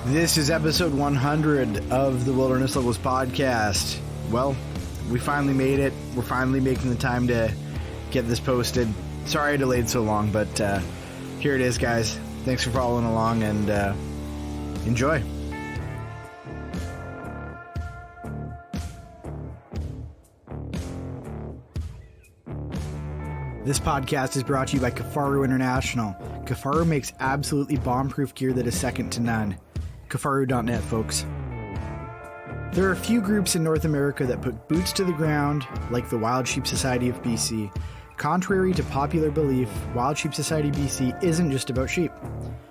This is episode 100 of the Wilderness Locals podcast. Well, we finally made it. We're finally making the time to get this posted. Sorry I delayed so long, but here it is, guys. Thanks for following along and enjoy. This podcast is brought to you by Kifaru International. Kifaru makes absolutely bomb-proof gear that is second to none. Kifaru.net, folks. There are a few groups in North America that put boots to the ground, like the Wild Sheep Society of BC. Contrary to popular belief, Wild Sheep Society BC isn't just about sheep.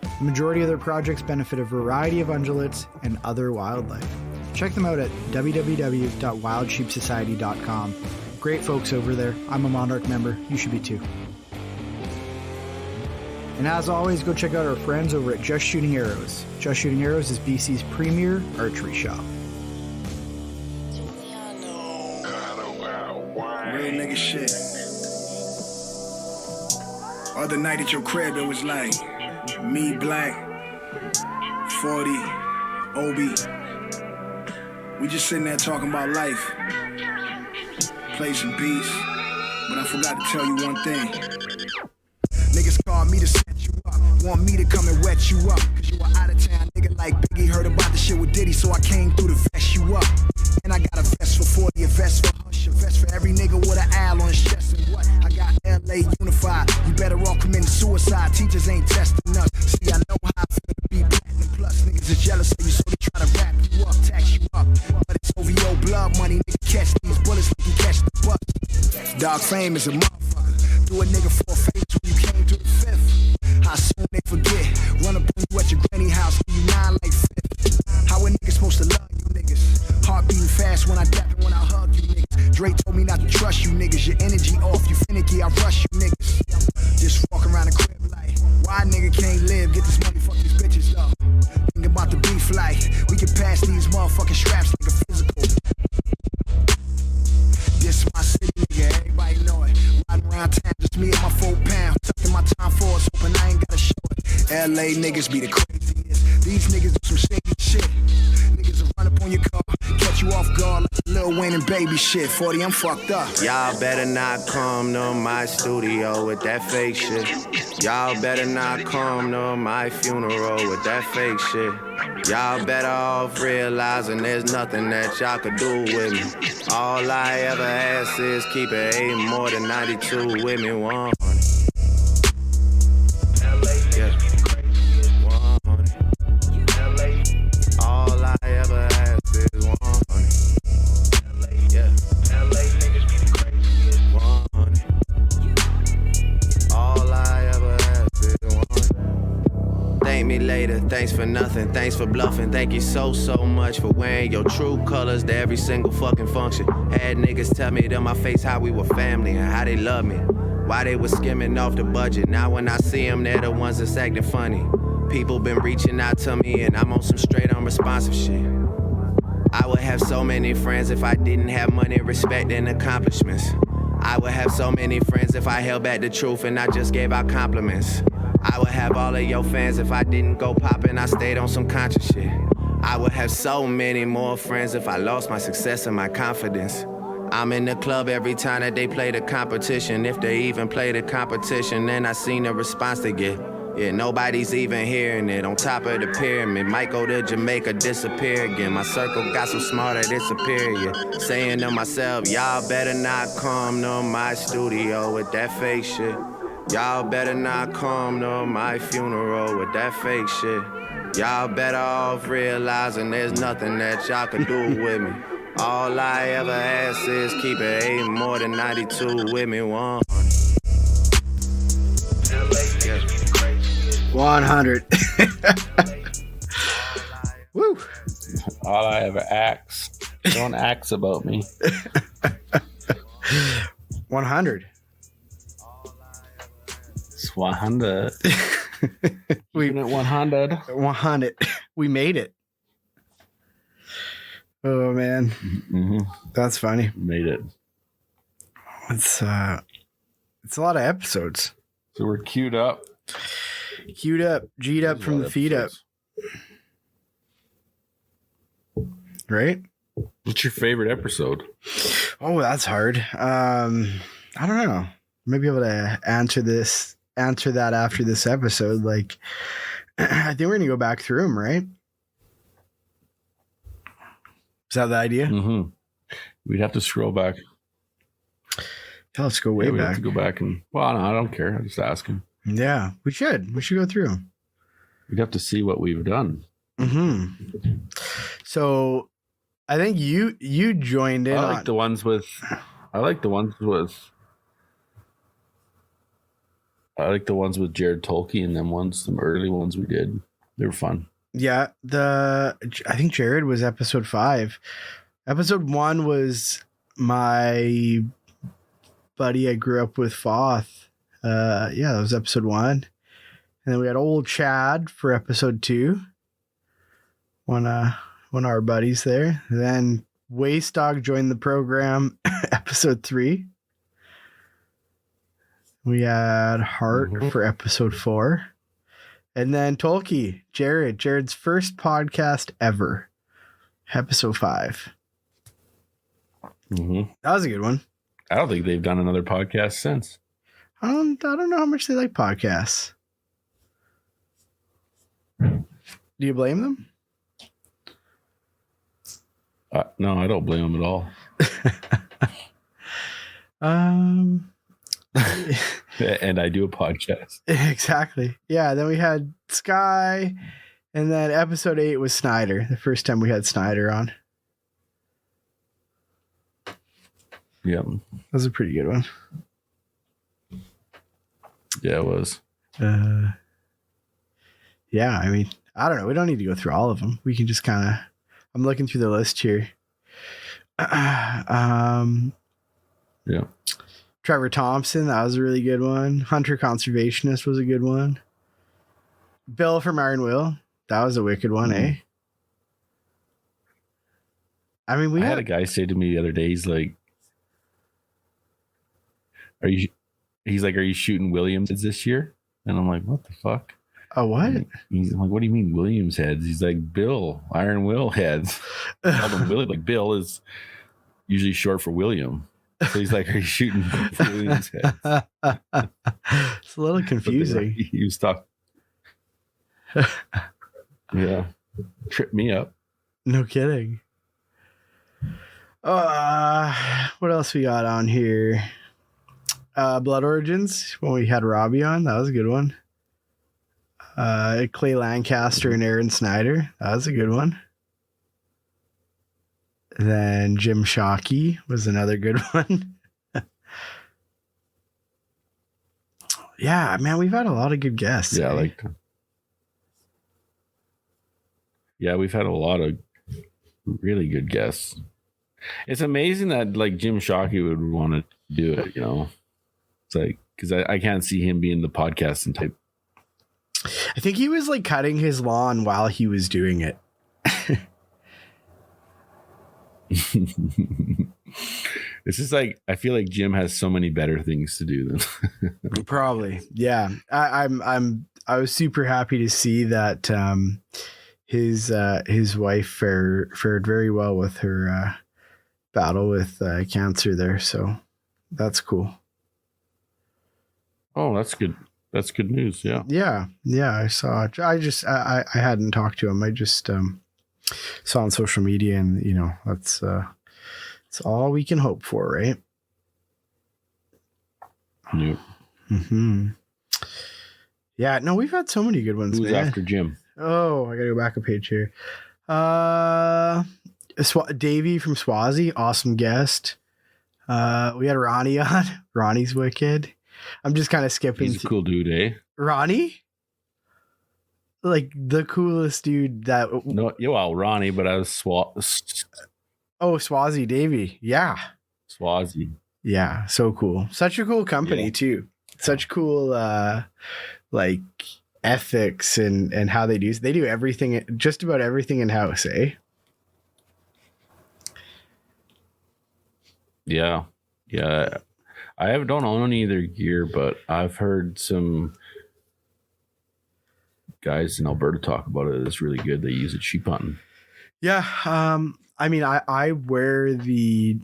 The majority of their projects benefit a variety of ungulates and other wildlife. Check them out at www.wildsheepsociety.com. Great folks over there. I'm a Monarch member. You should be too. And as always, go check out our friends over at Just Shooting Arrows. Just Shooting Arrows is BC's premier archery shop. Real nigga shit. Other night at your crib, it was like me, Black, 40, Obi. We just sitting there talking about life. Play some beats, but I forgot to tell you one thing. Niggas call me to set you up, want me to come and wet you up. Cause you were out of town, nigga like Biggie. Heard about the shit with Diddy, so I came through to vest you up. And I got a vest for 40, a vest for Hush, a vest for every nigga with an owl on his chest. And what? I got LA unified. You better all committing suicide. Teachers ain't testing us. See, I know how I feel to be platinum plus. Niggas is jealous of you, so they try to wrap you up, tax you up. But it's over your blood money, nigga. Catch these bullets, like you catch the bus. Dog fame is a motherfucker. Do a nigga for a favor when you came to the fifth. How soon they forget? Run up on you at your granny house, you nine like fifth. How a nigga supposed to love you niggas? Heart beating fast when I dap and when I hug you niggas. Dre told me not to trust you niggas. Your energy off, you finicky, I rush you niggas. Just walk around the crib like, why nigga can't live? Get this money, fuck these bitches though. Think about the beef like, we can pass these motherfucking straps like a physical. This my city, nigga, everybody know it. Riding around town, just me and my 4 pound. Tucking my time forwards, hoping I ain't gotta show it. LA niggas be the craziest. These niggas do some shady shit. Niggas will run up on your car, catch you off guard like Lil Wayne and baby shit. 40, I'm fucked up. Y'all better not come to my studio with that fake shit. Y'all better not come to my funeral with that fake shit. Y'all better off realizing there's nothing that y'all could do with me. All I ever ask is keep it 8 more than 92 with me, 100. Yeah. 100. All I ever ask is 100. Yeah. 100. All I ever ask is 100. Thank me later, thanks for nothing, thanks for bluffing. Thank you so much for wearing your true colors to every single fucking function. Had niggas tell me to my face how we were family and how they love me. Why they was skimming off the budget. Now when I see them, they're the ones that's acting funny. People been reaching out to me and I'm on some straight unresponsive shit. I would have so many friends if I didn't have money, respect, and accomplishments. I would have so many friends if I held back the truth and I just gave out compliments. I would have all of your fans if I didn't go poppin', I stayed on some conscious shit. I would have so many more friends if I lost my success and my confidence. I'm in the club every time that they play the competition. If they even play the competition, then I seen the response they get. Yeah, nobody's even hearing it. On top of the pyramid, might go to Jamaica, disappear again. My circle got so smart that it's superior. Saying to myself, y'all better not come to my studio with that fake shit. Y'all better not come to my funeral with that fake shit. Y'all better off realizing there's nothing that y'all could do with me. All I ever ask is keep it 8 more than 92 with me, 100. 100. Woo. All I ever ask. Don't ask about me. 100. It's 100. We at 100. 100. We made it. Oh man, That's funny. Made it. It's a lot of episodes. So we're queued up. G'd up from the feet up. right? What's your favorite episode? Oh, that's hard. I don't know. Maybe able to answer that after this episode. Like, I think we're gonna go back through them, right? Is that the idea? Mm-hmm. We'd have to scroll back. Yeah, let's go way We'd back. have to go back and, well, no, I don't care. I'm just asking. Yeah, we should. We should go through them. We'd have to see what we've done. Mm-hmm. So, I think you joined in. I like the ones with Jared Tolkien and them early ones we did. They were fun. Yeah, I think Jared was episode 5. Episode 1 was my buddy I grew up with, Foth. That was episode 1. And then we had old Chad for episode 2. One of our buddies there. And then Waste Dog joined the program, episode 3. We had Hart for episode 4. And then Tolkien, Jared's first podcast ever, episode 5. Mm-hmm. That was a good one. I don't think they've done another podcast since. I don't know how much they like podcasts. Do you blame them? No, I don't blame them at all. And I do a podcast. Exactly. Yeah. Then we had Sky, and then episode 8 was Snyder. The first time we had Snyder on. Yeah. That was a pretty good one. Yeah, it was. Yeah. I mean, I don't know. We don't need to go through all of them. We can just kind of. I'm looking through the list here. Yeah. Trevor Thompson, that was a really good one. Hunter Conservationist was a good one. Bill from Iron Will, that was a wicked one, eh? I mean, I had a guy say to me the other day, he's like, are you shooting Williams heads this year? And I'm like, what the fuck? Oh, what? And he's like, what do you mean Williams heads? He's like, Bill, Iron Will heads. Like Bill is usually short for William. So he's like, are you shooting Williams heads? It's a little confusing. He was talking. Yeah. Tripped me up. No kidding. What else we got on here? Blood Origins, when we had Robbie on, that was a good one. Clay Lancaster and Aaron Snyder, that was a good one. Then Jim Shockey was another good one. Yeah, man, we've had a lot of good guests. Yeah, we've had a lot of really good guests. It's amazing that like Jim Shockey would want to do it, you know. It's like, because I can't see him being the podcasting type. I think he was like cutting his lawn while he was doing it. It's just like, I feel like Jim has so many better things to do than Probably. Yeah. I was super happy to see that his wife fared very well with her battle with cancer there, so that's cool. Oh, that's good. That's good news. Yeah. I saw it. I hadn't talked to him. I just saw on social media, and you know, that's all we can hope for, right? Yep. Mm-hmm. Yeah, no, we've had so many good ones. Who's man. after Jim? Oh, I gotta go back a page here. Davey from Swazi, awesome guest. We had Ronnie on. Ronnie's wicked. I'm just kind of skipping. He's a cool dude, eh? Ronnie? Like the coolest dude that. No, yeah, well, Ronnie, but I was Swazi Davey. Yeah. Swazi. Yeah, so cool. Such a cool company too. Such cool like ethics and how they do everything, just about everything in house, eh? Yeah. Yeah. I don't own any of their gear, but I've heard some guys in Alberta talk about it. It's really good. They use it sheep hunting. Yeah. I mean, I wear the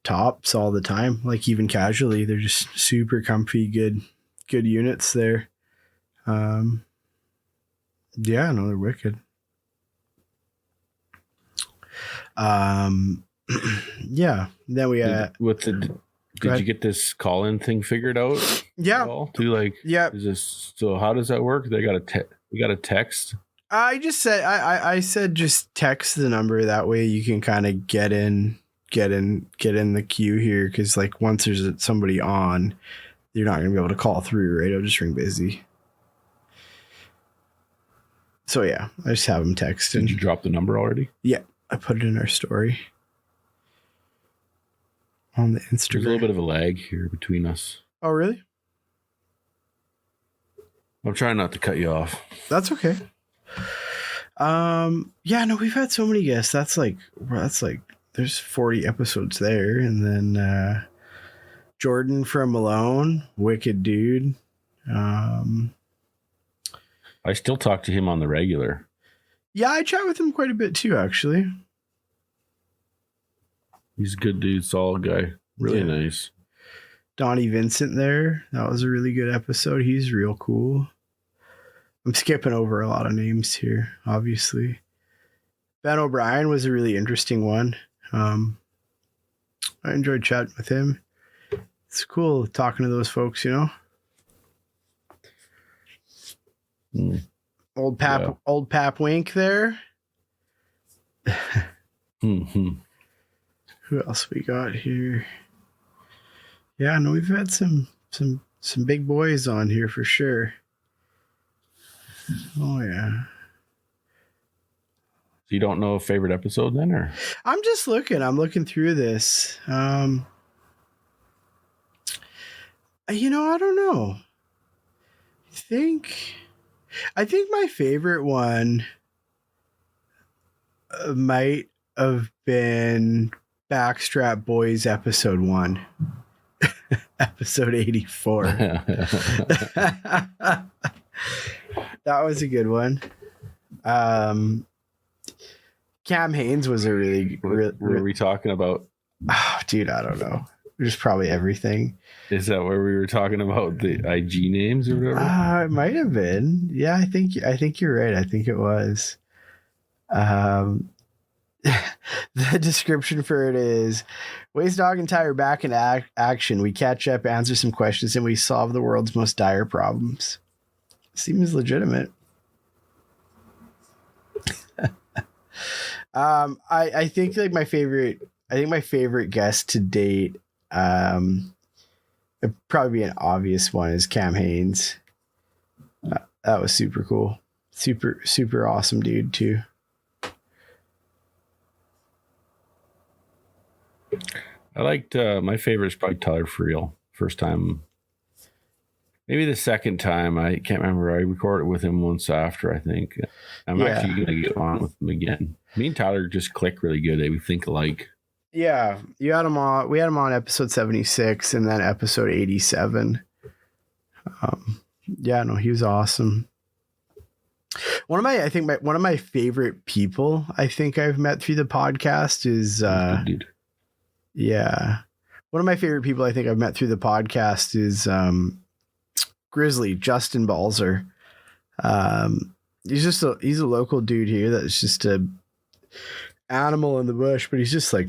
tops all the time, like even casually. They're just super comfy, good units there. Yeah, no, they're wicked. Yeah. Then we did you get this call-in thing figured out? Yeah. Yeah. Is this, so how does that work? You got a text? I just said I said just text the number, that way you can kind of get in the queue here, because like once there's somebody on, you're not gonna be able to call through, right? It'll just ring busy. So yeah, I just have them text. Did you drop the number already? Yeah, I put it in our story on the Instagram. There's a little bit of a lag here between us. Oh, really? I'm trying not to cut you off. That's okay. Yeah, no, we've had so many guests. That's like there's 40 episodes there, and then Jordan from Malone, wicked dude. I still talk to him on the regular. Yeah, I chat with him quite a bit too, actually. He's a good dude, solid guy. Really nice. Donnie Vincent there. That was a really good episode. He's real cool. I'm skipping over a lot of names here, obviously. Ben O'Brien was a really interesting one. I enjoyed chatting with him. It's cool talking to those folks, you know? Old Pap Wink there. Who else we got here? Yeah, no, we've had some big boys on here for sure. Oh yeah. So you don't know a favorite episode then, or? I'm looking through this. You know, I don't know. I think my favorite one might have been Backstrap Boys episode 1. Episode 84. That was a good one. Cam Haynes was a really... What were we talking about? Oh, dude, I don't know. There's probably everything. Is that where we were talking about the IG names or whatever? It might have been. Yeah, I think you're right. I think it was. The description for it is: Waste Dog and Ty are back in action. We catch up, answer some questions, and we solve the world's most dire problems. Seems legitimate. I think like my favorite guest to date, it'd probably be an obvious one, is Cam Haynes. That was super cool. Super awesome dude too. I liked my favorite is probably Tyler Friel. First time, maybe the second time, I can't remember. I recorded with him once after, I think. I'm actually gonna get on with him again. Me and Tyler just click really good. We think alike. Yeah, you had him on. We had him on episode 76 and then episode 87. Yeah, no, he was awesome. One of my favorite people I think I've met through the podcast is dude. Yeah. One of my favorite people I think I've met through the podcast is Grizzly, Justin Balzer. He's a local dude here that's just a animal in the bush, but he's just like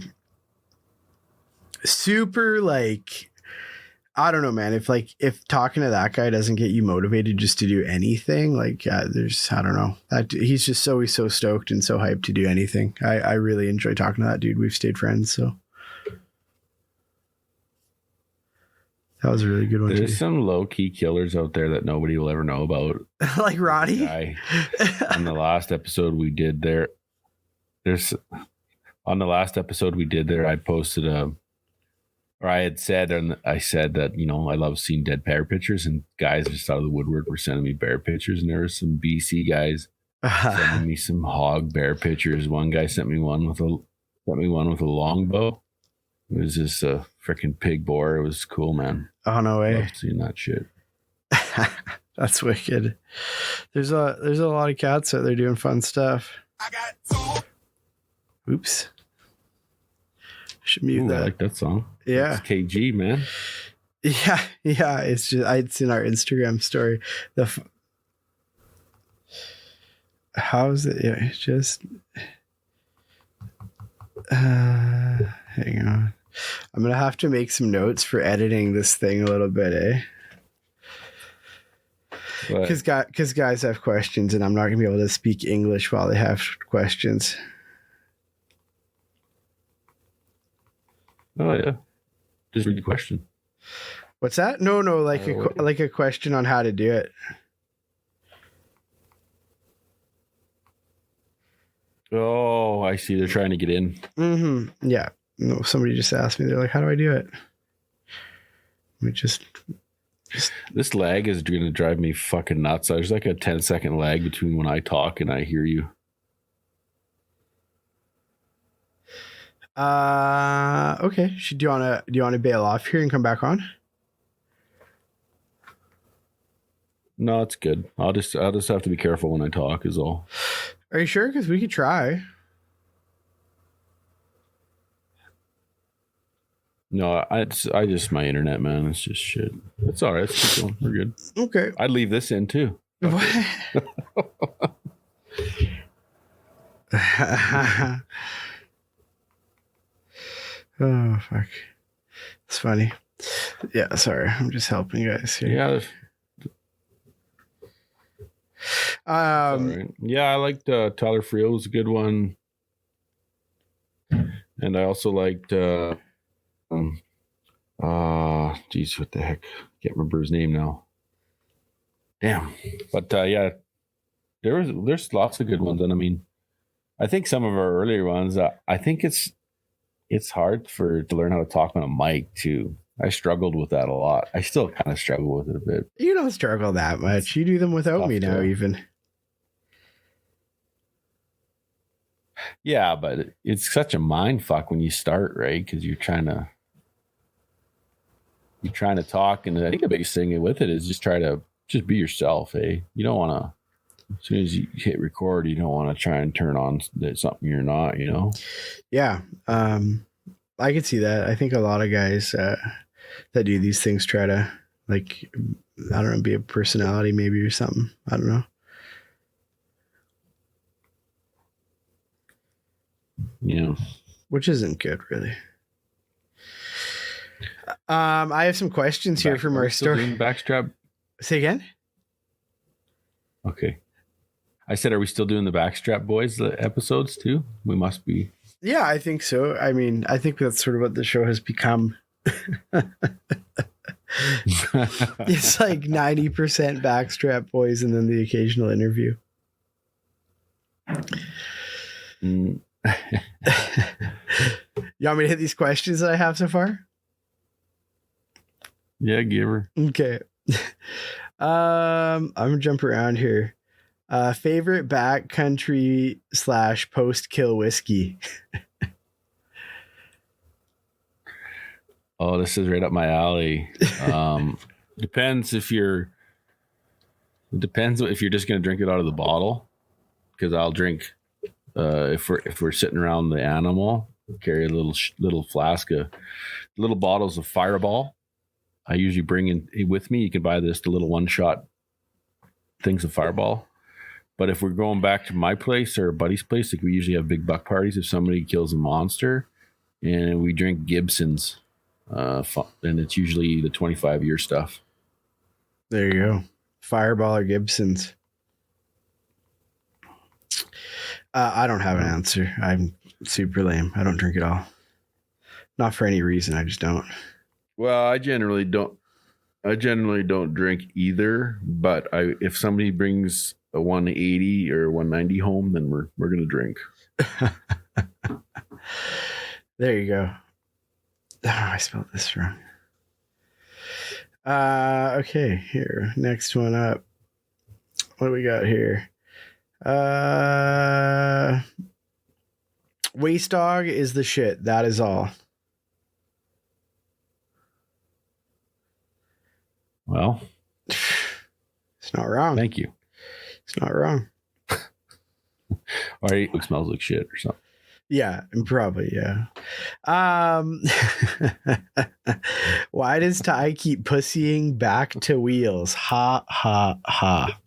super, like, I don't know, man. If talking to that guy doesn't get you motivated just to do anything, like I don't know. He's just always so stoked and so hyped to do anything. I really enjoy talking to that dude. We've stayed friends, so. That was a really good one. There's some low key killers out there that nobody will ever know about. Like Ronnie. On the last episode we did there, I posted I said that, you know, I love seeing dead bear pictures, and guys just out of the woodwork were sending me bear pictures, and there were some BC guys sending me some hog bear pictures. One guy sent me one with a longbow. It was just a freaking pig boar. It was cool, man. Oh, no way. Love seeing that shit. That's wicked. There's a lot of cats out there doing fun stuff. Oops. Should mute Ooh, that. I like that song. Yeah. It's KG, man. Yeah. It's just it's in our Instagram story. How's it? Yeah, it's just. Hang on. I'm gonna have to make some notes for editing this thing a little bit, eh? Because guys have questions, and I'm not gonna be able to speak English while they have questions. Oh yeah, just read the question. What's that? No, like a question on how to do it. Oh, I see. They're trying to get in. Mm-hmm. Yeah. No, somebody just asked me. They're like, "How do I do it?" We just. This lag is going to drive me fucking nuts. There's like a 10-second lag between when I talk and I hear you. Okay. Do you wanna bail off here and come back on? No, it's good. I'll just have to be careful when I talk is all. Are you sure? Because we could try. No, I just my internet, man. It's just shit. It's all right. Let's keep going. We're good. Okay. I'd leave this in too. What? Oh fuck. It's funny. Yeah, sorry. I'm just helping you guys here. Yeah. Right. Yeah, I liked Tyler Friel was a good one. And I also liked geez, what the heck? Can't remember his name now. Damn. But yeah, there's lots of good ones. And I mean, I think some of our earlier ones, I think it's hard to learn how to talk on a mic too. I struggled with that a lot. I still kind of struggle with it a bit. You don't struggle that much. You do them without me now, even. Yeah, but it's such a mind fuck when you start, right? Because you're trying to talk, and I think the biggest thing with it is just be yourself, eh? You don't want to. As soon as you hit record, you don't want to try and turn on something you're not, you know? Yeah. I could see that. I think a lot of guys that do these things try to, like, I don't know, be a personality maybe or something. I don't know. Yeah. Which isn't good, really. I have some questions here from our story. Backstrap. Say again? Okay. I said, are we still doing the Backstrap Boys episodes too? We must be. Yeah, I think so. I mean, I think that's sort of what the show has become. It's like 90% Backstrap Boys and then the occasional interview. You want me to hit these questions that I have so far? Yeah, give her. Okay. I'm gonna jump around here. Favorite backcountry / post-kill whiskey. Oh, this is right up my alley. Depends if you're just gonna drink it out of the bottle, because I'll drink if we're sitting around the animal, carry a little flask of little bottles of Fireball. I usually bring in with me. You can buy the little one-shot things of Fireball. But if we're going back to my place or a buddy's place, like we usually have big buck parties if somebody kills a monster, and we drink Gibson's, and it's usually the 25-year stuff. There you go. Fireball or Gibson's. I don't have an answer. I'm super lame. I don't drink it all. Not for any reason. I just don't. Well, I generally don't drink either. But if somebody brings a 180 or 190 home, then we're gonna drink. There you go. Oh, I spelled this wrong. Okay, here. Next one up. What do we got here? Waste dog is the shit. That is all. Well, it's not wrong. Thank you. It's not wrong. Or it smells like shit or something. Yeah, probably. Yeah. Why does Ty keep pussying back to wheels? Ha ha ha.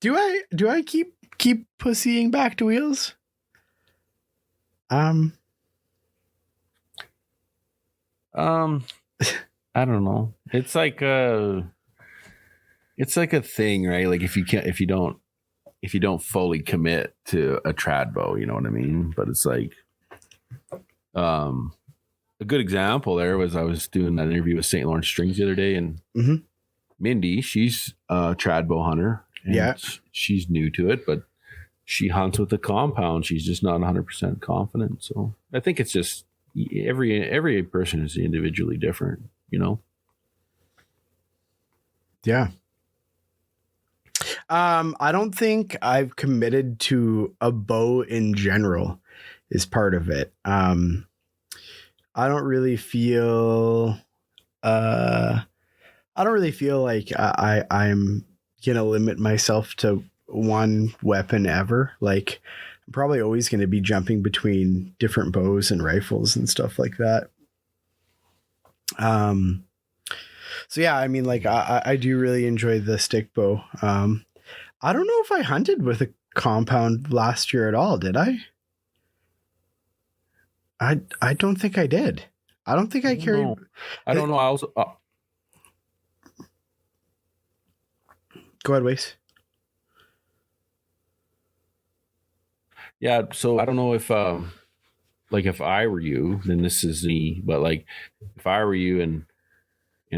Do I keep pussying back to wheels? I don't know. It's like a thing, right? Like if you don't fully commit to a trad bow, you know what I mean? But it's like, a good example there was I was doing that interview with St. Lawrence Strings the other day, and Mindy, she's a trad bow hunter. And she's new to it, but she hunts with the compound. She's just not 100% confident. So I think it's just every person is individually different, you know? Yeah. I don't think I've committed to a bow in general is part of it. I don't really feel like I'm gonna limit myself to one weapon ever. Like I'm probably always going to be jumping between different bows and rifles and stuff like that. So yeah, I mean, like I do really enjoy the stick bow. I don't know if I hunted with a compound last year at all. Did I? I don't think I did. I don't think I carried. I don't know. I also. Go ahead, Wace. Yeah, so I don't know if like if I were you, then this is me, but like if I were you and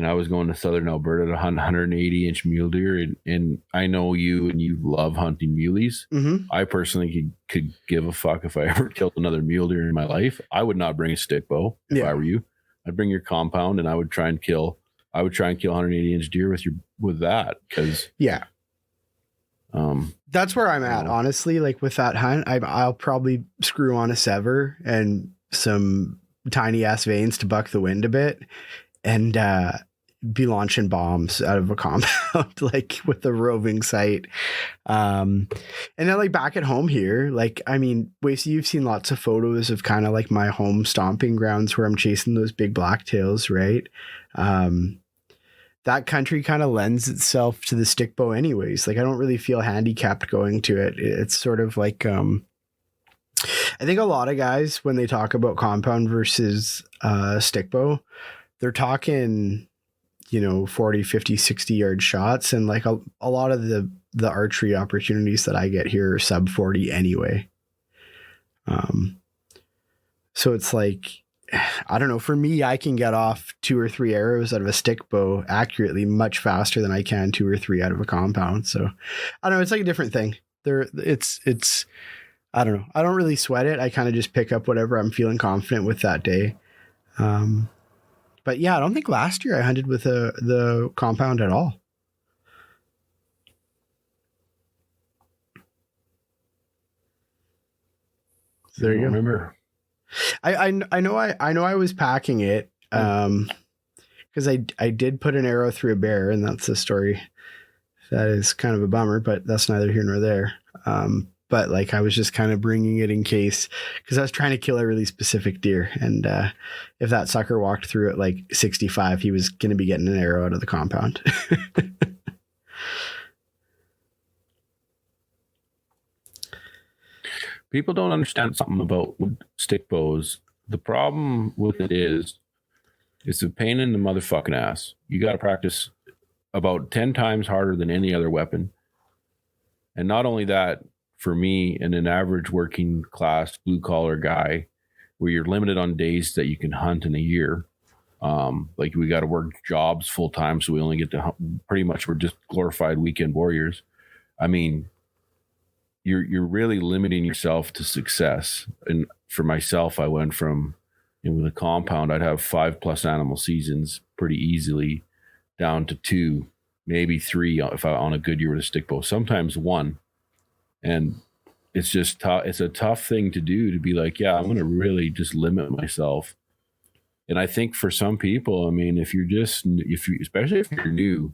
I was going to southern Alberta to hunt 180-inch mule deer, and I know you and you love hunting muleys. I personally could give a fuck if I ever killed another mule deer in my life. I would not bring a stick bow if I were you. I'd bring your compound, and I would try and kill 180-inch deer with that, because that's where I'm at, honestly. Like with that hunt, I'll probably screw on a sever and some tiny ass vanes to buck the wind a bit, and be launching bombs out of a compound, like with a roving sight. And then like back at home here, like, I mean, Wacy, you've seen lots of photos of kind of like my home stomping grounds where I'm chasing those big blacktails, right? That country kind of lends itself to the stick bow anyways. Like I don't really feel handicapped going to it. It's sort of like, I think a lot of guys, when they talk about compound versus stick bow, they're talking, 40, 50, 60 yard shots. And like a lot of the archery opportunities that I get here are sub 40 anyway. So it's like, I don't know, for me, I can get off 2 or 3 arrows out of a stick bow accurately much faster than I can 2 or 3 out of a compound. So I don't know. It's like a different thing there. It's, I don't know. I don't really sweat it. I kind of just pick up whatever I'm feeling confident with that day. But yeah, I don't think last year I hunted with the compound at all. There you go. Remember. I know I was packing it because I did put an arrow through a bear, and that's a story that is kind of a bummer, but that's neither here nor there. But like I was just kind of bringing it in case, because I was trying to kill a really specific deer, and if that sucker walked through at like 65, he was going to be getting an arrow out of the compound. People don't understand something about stick bows. The problem with it is it's a pain in the motherfucking ass. You got to practice about 10 times harder than any other weapon. And not only that, for me, and an average working class blue collar guy, where you're limited on days that you can hunt in a year. Like we got to work jobs full time, so we only get to hunt. Pretty much we're just glorified weekend warriors. I mean, you're really limiting yourself to success. And for myself, I went from, with a compound, I'd have 5+ animal seasons pretty easily, down to 2, maybe 3 if I on a good year with a stick bow, sometimes 1. And it's just it's a tough thing to do, to be like, yeah, I'm going to really just limit myself. And I think for some people, I mean, especially if you're new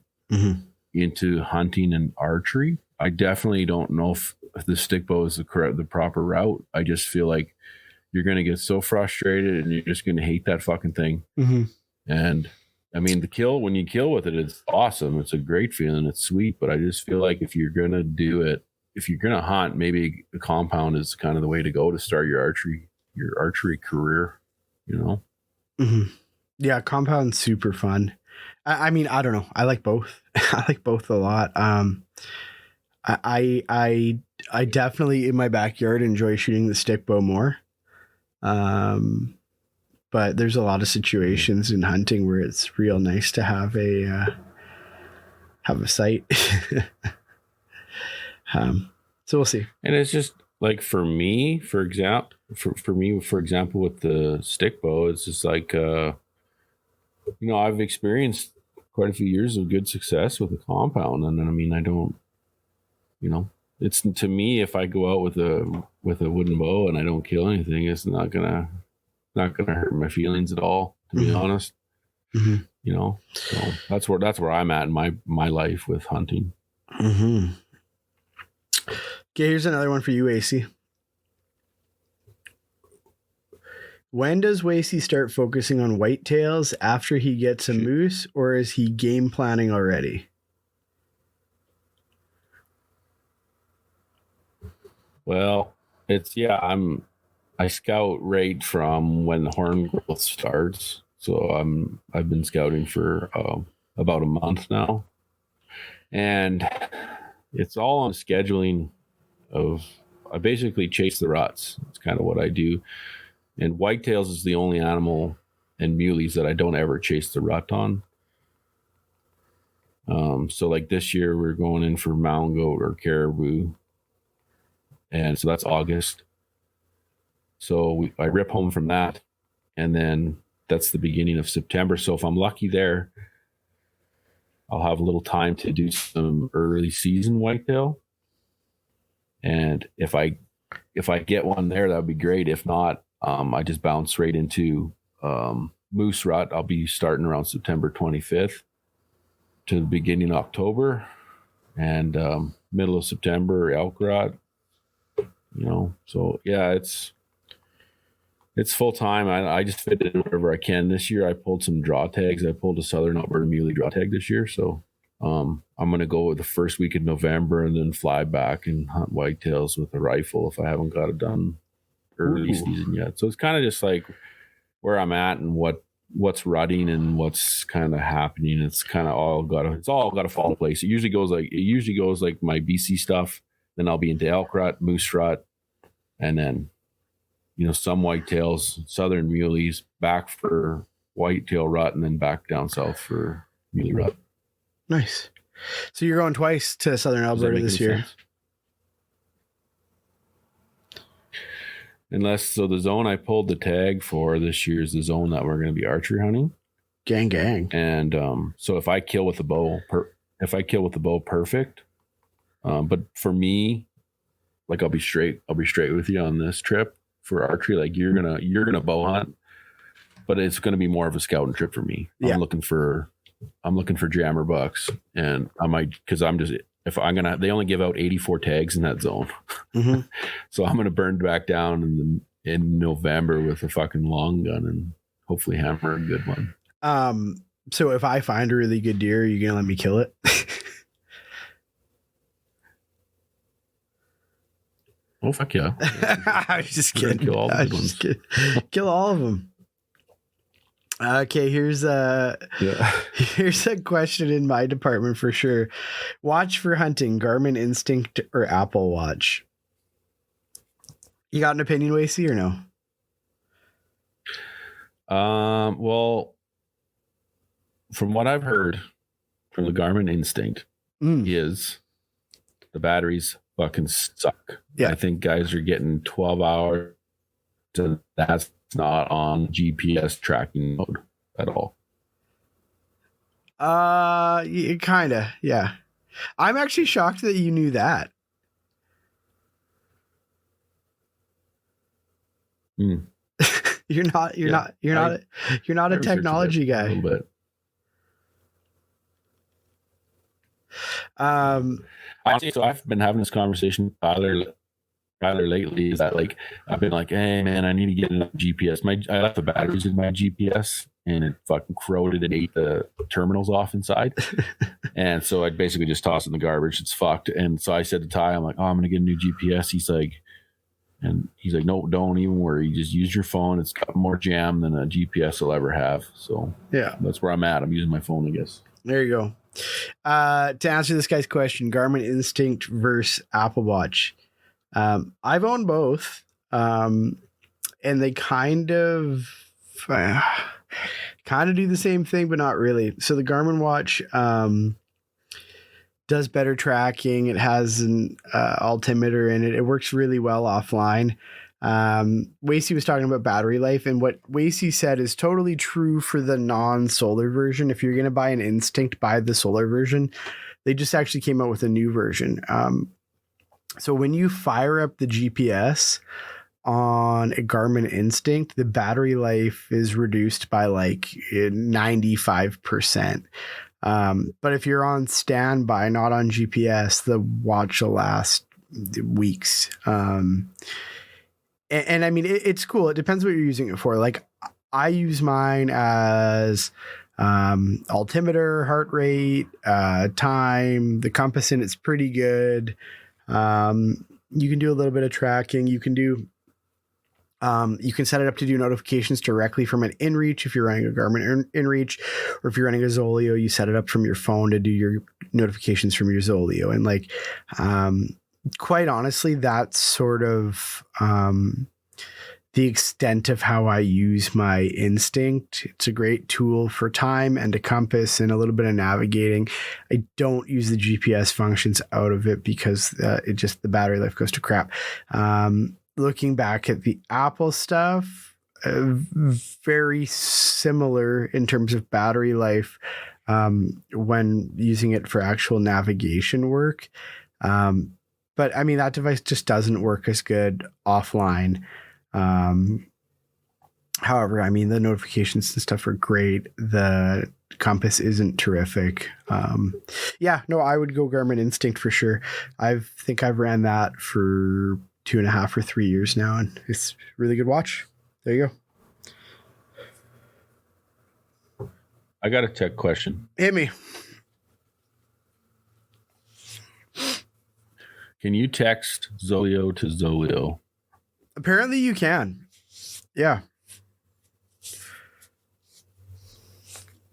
into hunting and archery, I definitely don't know if the stick bow is the proper route. I just feel like you're going to get so frustrated and you're just going to hate that fucking thing. Mm-hmm. And I mean, when you kill with it, it's awesome. It's a great feeling. It's sweet. But I just feel like if you're going to do it, if you're going to hunt, maybe a compound is kind of the way to go to start your archery career, you know? Mm-hmm. Yeah. Compound's super fun. I mean, I don't know. I like both. I like both a lot. I definitely in my backyard enjoy shooting the stick bow more. But there's a lot of situations in hunting where it's real nice to have a sight. So we'll see. And it's just like for me, for example, with the stick bow, it's just like, I've experienced quite a few years of good success with a compound. And I mean, I don't, it's to me, if I go out with a wooden bow and I don't kill anything, it's not gonna hurt my feelings at all, to be honest. Mm-hmm. So that's where I'm at in my life with hunting. Mm-hmm. Okay, here's another one for you, AC. When does Wasey start focusing on whitetails? After he gets a moose, or is he game planning already? Well, I scout right from when the horn growth starts. So I've been scouting for about a month now, and it's all on scheduling I basically chase the ruts. It's kind of what I do. And whitetails is the only animal, and muleys, that I don't ever chase the rut on. So like this year we're going in for mountain goat or caribou. And so that's August. So I rip home from that. And then that's the beginning of September. So if I'm lucky there, I'll have a little time to do some early season whitetail. And if I get one there, that would be great. If not, I just bounce right into moose rut. I'll be starting around September 25th to the beginning of October, and middle of September elk rut. So yeah, it's full time. I just fit it in wherever I can. This year I pulled some draw tags. I pulled a Southern Alberta Muley draw tag this year. So I'm going to go with the first week of November and then fly back and hunt whitetails with a rifle if I haven't got it done early season yet. So it's kind of just like where I'm at and what's rutting and what's kind of happening. It's kind of all got to fall into place. It usually goes like my BC stuff. Then I'll be into elk rut, moose rut, and then, some whitetails, southern muleys, back for whitetail rut, and then back down south for muley rut. Nice. So you're going twice to Southern Alberta this year. So the zone I pulled the tag for this year is the zone that we're going to be archery hunting. Gang. And so if I kill with the bow, perfect. But for me, like I'll be straight with you on this trip for archery. Like you're gonna bow hunt, but it's gonna be more of a scouting trip for me. Yeah. I'm looking for jammer bucks, and I might, because they only give out 84 tags in that zone. Mm-hmm. So I'm gonna burn back down in November with a fucking long gun and hopefully hammer a good one. So if I find a really good deer, are you gonna let me kill it? Oh, fuck yeah. I was just kidding. Kill all the ones. Kill all of them. Okay, here's a question in my department for sure. Watch for hunting, Garmin Instinct or Apple Watch? You got an opinion, Wasey, or no? Well, from what I've heard from the Garmin Instinct is the batteries fucking suck. Yeah. I think guys are getting 12 hours, so that's not on GPS tracking mode at all. Kinda, yeah. I'm actually shocked that you knew that. You're not a technology guy. A little bit. Honestly, so I've been having this conversation with Tyler lately. Is that like I've been like, hey man, I need to get enough GPS. I left the batteries in my GPS and it fucking corroded and ate the terminals off inside. And so I basically just tossed it in the garbage. It's fucked. And so I said to Ty, I'm like, oh, I'm gonna get a new GPS. He's like, no, don't even worry. Just use your phone. It's got more jam than a GPS will ever have. So Yeah, that's where I'm at. I'm using my phone, I guess. there you go. To answer this guy's question, Garmin Instinct versus Apple Watch. I've owned both, and they kind of do the same thing, but not really. So the Garmin watch does better tracking. It has an altimeter in it. It works really well offline. Wasey was talking about battery life, and what Wasey said is totally true for the non-solar version. If you're going to buy an Instinct, buy the solar version. They just actually came out with a new version. So when you fire up the GPS on a Garmin Instinct, the battery life is reduced by like 95%. But if you're on standby, not on GPS, the watch will last weeks. And I mean, it's cool. It depends what you're using it for. Like I use mine as altimeter, heart rate, time. The compass in it's pretty good. You can do a little bit of tracking. You can set it up to do notifications directly from an InReach if you're running a Garmin InReach, or if you're running a Zoleo, you set it up from your phone to do your notifications from your Zoleo. And like, quite honestly, that's sort of the extent of how I use my Instinct. It's a great tool for time and a compass and a little bit of navigating. I don't use the GPS functions out of it because the battery life goes to crap. Looking back at the Apple stuff, very similar in terms of battery life when using it for actual navigation work. But I mean, that device just doesn't work as good offline. However, I mean, the notifications and stuff are great. The compass isn't terrific. Yeah, no, I would go Garmin Instinct for sure. I think I've ran that for 2.5 or 3 years now, and it's a really good watch. There you go. I got a tech question. Hit me. Can you text Zoleo to Zoleo? Apparently you can. Yeah.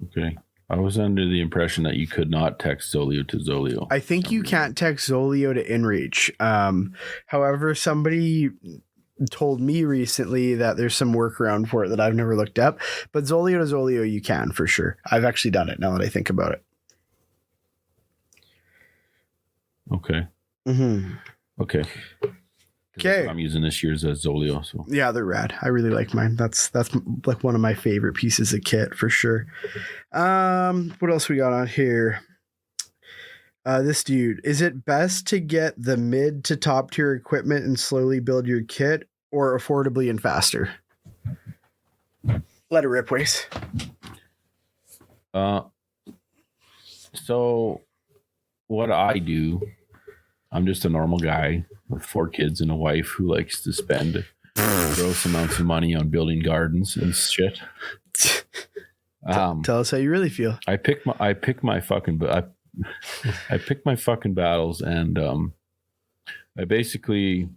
Okay. I was under the impression that you could not text Zoleo to Zoleo. I think you can't text Zoleo to InReach. However, somebody told me recently that there's some workaround for it that I've never looked up. But Zoleo to Zoleo you can for sure. I've actually done it now that I think about it. Okay. Mm-hmm. Okay. Okay. I'm using this year's Zoleo. So yeah, they're rad. I really like mine. That's like one of my favorite pieces of kit for sure. What else we got on here? This dude, is it best to get the mid to top tier equipment and slowly build your kit, or affordably and faster? Let it rip, Wace. So what I do, I'm just a normal guy with 4 kids and a wife who likes to spend gross amounts of money on building gardens and shit. Tell us how you really feel. I pick my fucking battles, and I basically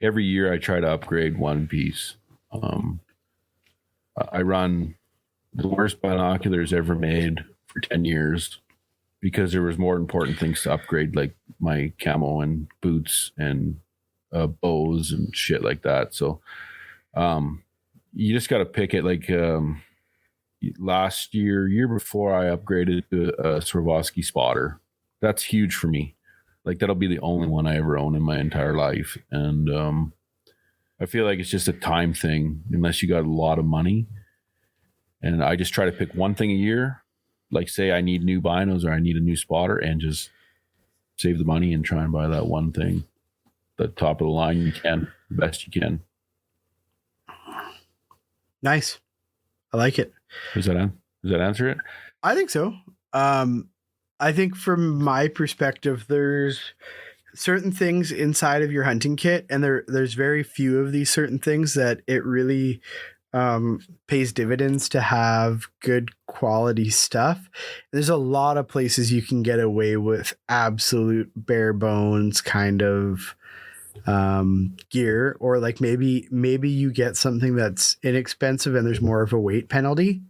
every year I try to upgrade one piece. I run the worst binoculars ever made for 10 years. Because there was more important things to upgrade, like my camo and boots and bows and shit like that. So you just got to pick it. Like year before, I upgraded to a Swarovski spotter. That's huge for me. Like that'll be the only one I ever own in my entire life. And I feel like it's just a time thing, unless you got a lot of money. And I just try to pick one thing a year. Like say I need new binos or I need a new spotter, and just save the money and try and buy that one thing, the top of the line you can, the best you can. Nice. I like it. Does that answer it? I think so. I think from my perspective, there's certain things inside of your hunting kit, and there's very few of these certain things that it really pays dividends to have good quality stuff. There's a lot of places you can get away with absolute bare bones kind of gear, or like maybe you get something that's inexpensive and there's more of a weight penalty.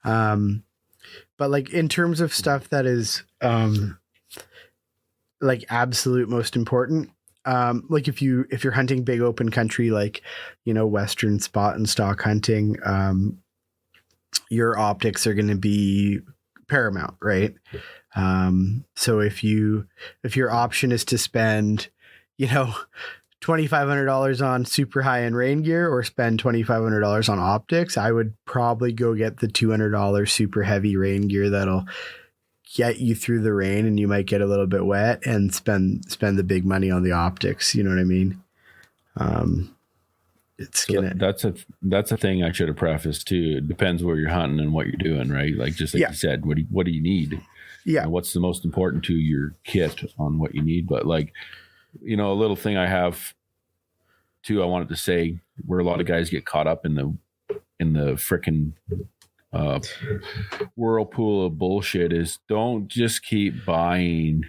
But like in terms of stuff that is like absolute most important, like if you're hunting big open country, like, you know, Western spot and stock hunting, your optics are going to be paramount, right? So if your option is to spend, you know, $2,500 on super high end rain gear or spend $2,500 on optics, I would probably go get the $200 super heavy rain gear that'll get you through the rain and you might get a little bit wet, and spend the big money on the optics. You know what I mean? That's a thing I should have prefaced too. It depends where you're hunting and what you're doing, right? Like just like you said, what do you need? Yeah. And what's the most important to your kit on what you need? But like, you know, a little thing I have too, I wanted to say, where a lot of guys get caught up in the frickin' whirlpool of bullshit, is don't just keep buying.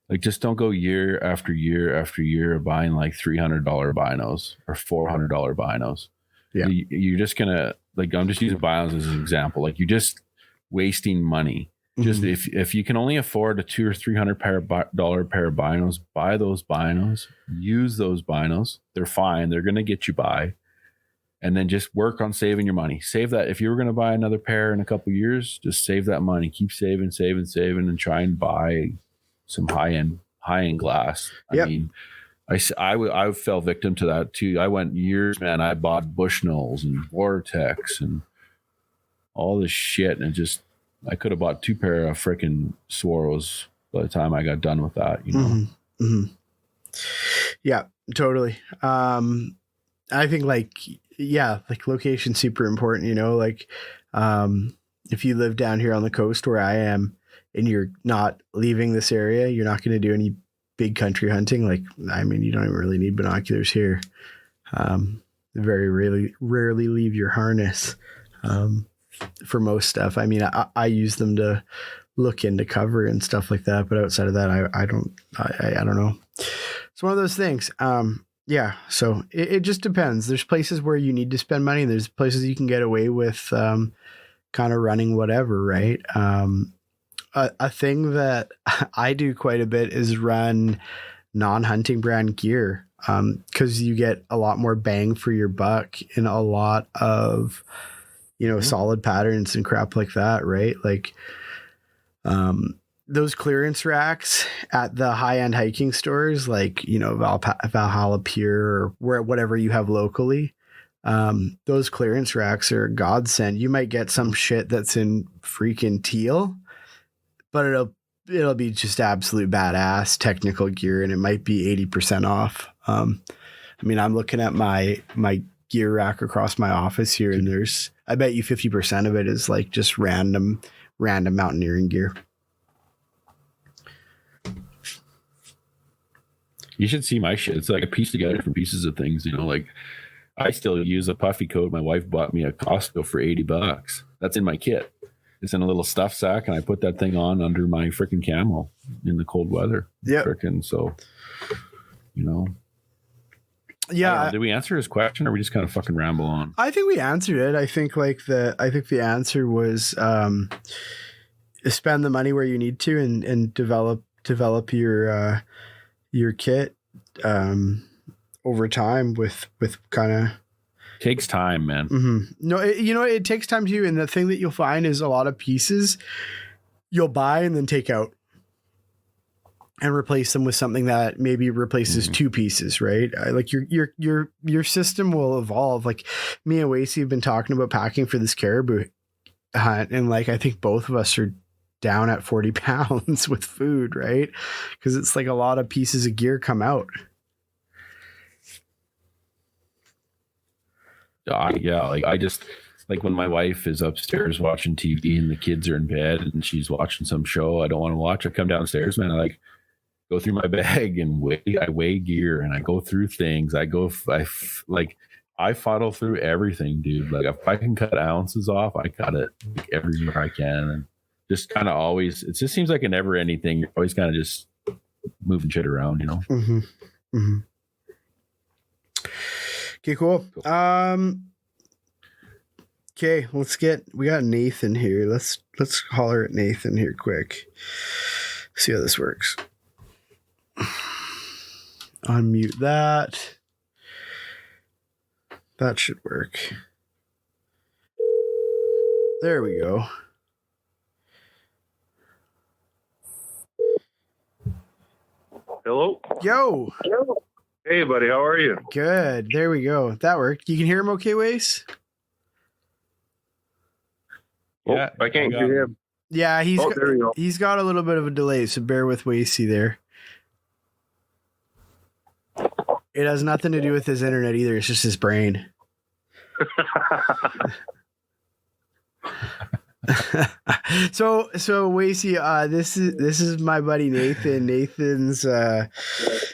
Like, just don't go year after year after year buying like $300 binos or $400 binos. Yeah. You're just gonna, like, I'm just using binos as an example. Like, you're just wasting money. Just if you can only afford a $200 or $300 pair of binos, buy those binos, use those binos. They're fine. They're going to get you by. And then just work on saving your money. Save that. If you were going to buy another pair in a couple of years, just save that money. Keep saving, and try and buy some high end glass. I mean, I fell victim to that too. I went years, man. I bought Bushnells and Vortex and all this shit, and I could have bought 2 pair of freaking Swaros by the time I got done with that, you know? Yeah, totally. I think like location's super important, you know, like, if you live down here on the coast where I am and you're not leaving this area, you're not going to do any big country hunting. Like, I mean, you don't even really need binoculars here. Very rarely leave your harness. For most stuff. I mean, I use them to look into cover and stuff like that, but outside of that, I don't know. It's one of those things. Yeah. So it just depends. There's places where you need to spend money. There's places you can get away with, kind of running whatever. Right. A thing that I do quite a bit is run non-hunting brand gear. 'Cause you get a lot more bang for your buck in a lot of, you know, solid patterns and crap like that, right? Like, those clearance racks at the high-end hiking stores, like, you know, Valhalla Pure or whatever you have locally, those clearance racks are a godsend. You might get some shit that's in freaking teal, but it'll be just absolute badass technical gear, and it might be 80% off. I mean, I'm looking at my gear rack across my office here, and I bet you 50% of it is like just random mountaineering gear. You should see my shit. It's like a piece together from pieces of things, you know, like I still use a puffy coat my wife bought me at Costco for $80. That's in my kit. It's in a little stuff sack, and I put that thing on under my freaking camo in the cold weather. Yeah. So, you know. Yeah. Did we answer his question, or we just kind of fucking ramble on? I think we answered it. I think the answer was spend the money where you need to, and develop your kit over time with kind of takes time, man. No, it takes time too. And the thing that you'll find is a lot of pieces you'll buy and then take out and replace them with something that maybe replaces 2 pieces, right? Like your system will evolve. Like me and Wasey have been talking about packing for this caribou hunt, and like I think both of us are down at 40 pounds with food, right? Because it's like a lot of pieces of gear come out. Yeah, like like when my wife is upstairs watching TV and the kids are in bed and she's watching some show I don't want to watch, I come downstairs, man. I like go through my bag and I weigh gear and I go through things. I funnel through everything, dude. Like if I can cut ounces off, I cut it like, everywhere I can, and just kind of always. It just seems like a never ending thing. You're always kind of just moving shit around, you know. Mm-hmm. Mm-hmm. Okay, cool. Okay, we got Nathan here. Let's holler at Nathan here quick. See how this works. Unmute that. That should work. There we go. Hello. Yo. Hey, buddy. How are you? Good. There we go. That worked. You can hear him okay, Wace? Yeah, I can't hear him. Yeah, there we go. he's got a little bit of a delay, so bear with Wasey there. It has nothing to do with his internet either. It's just his brain. So Wasey, this is my buddy Nathan.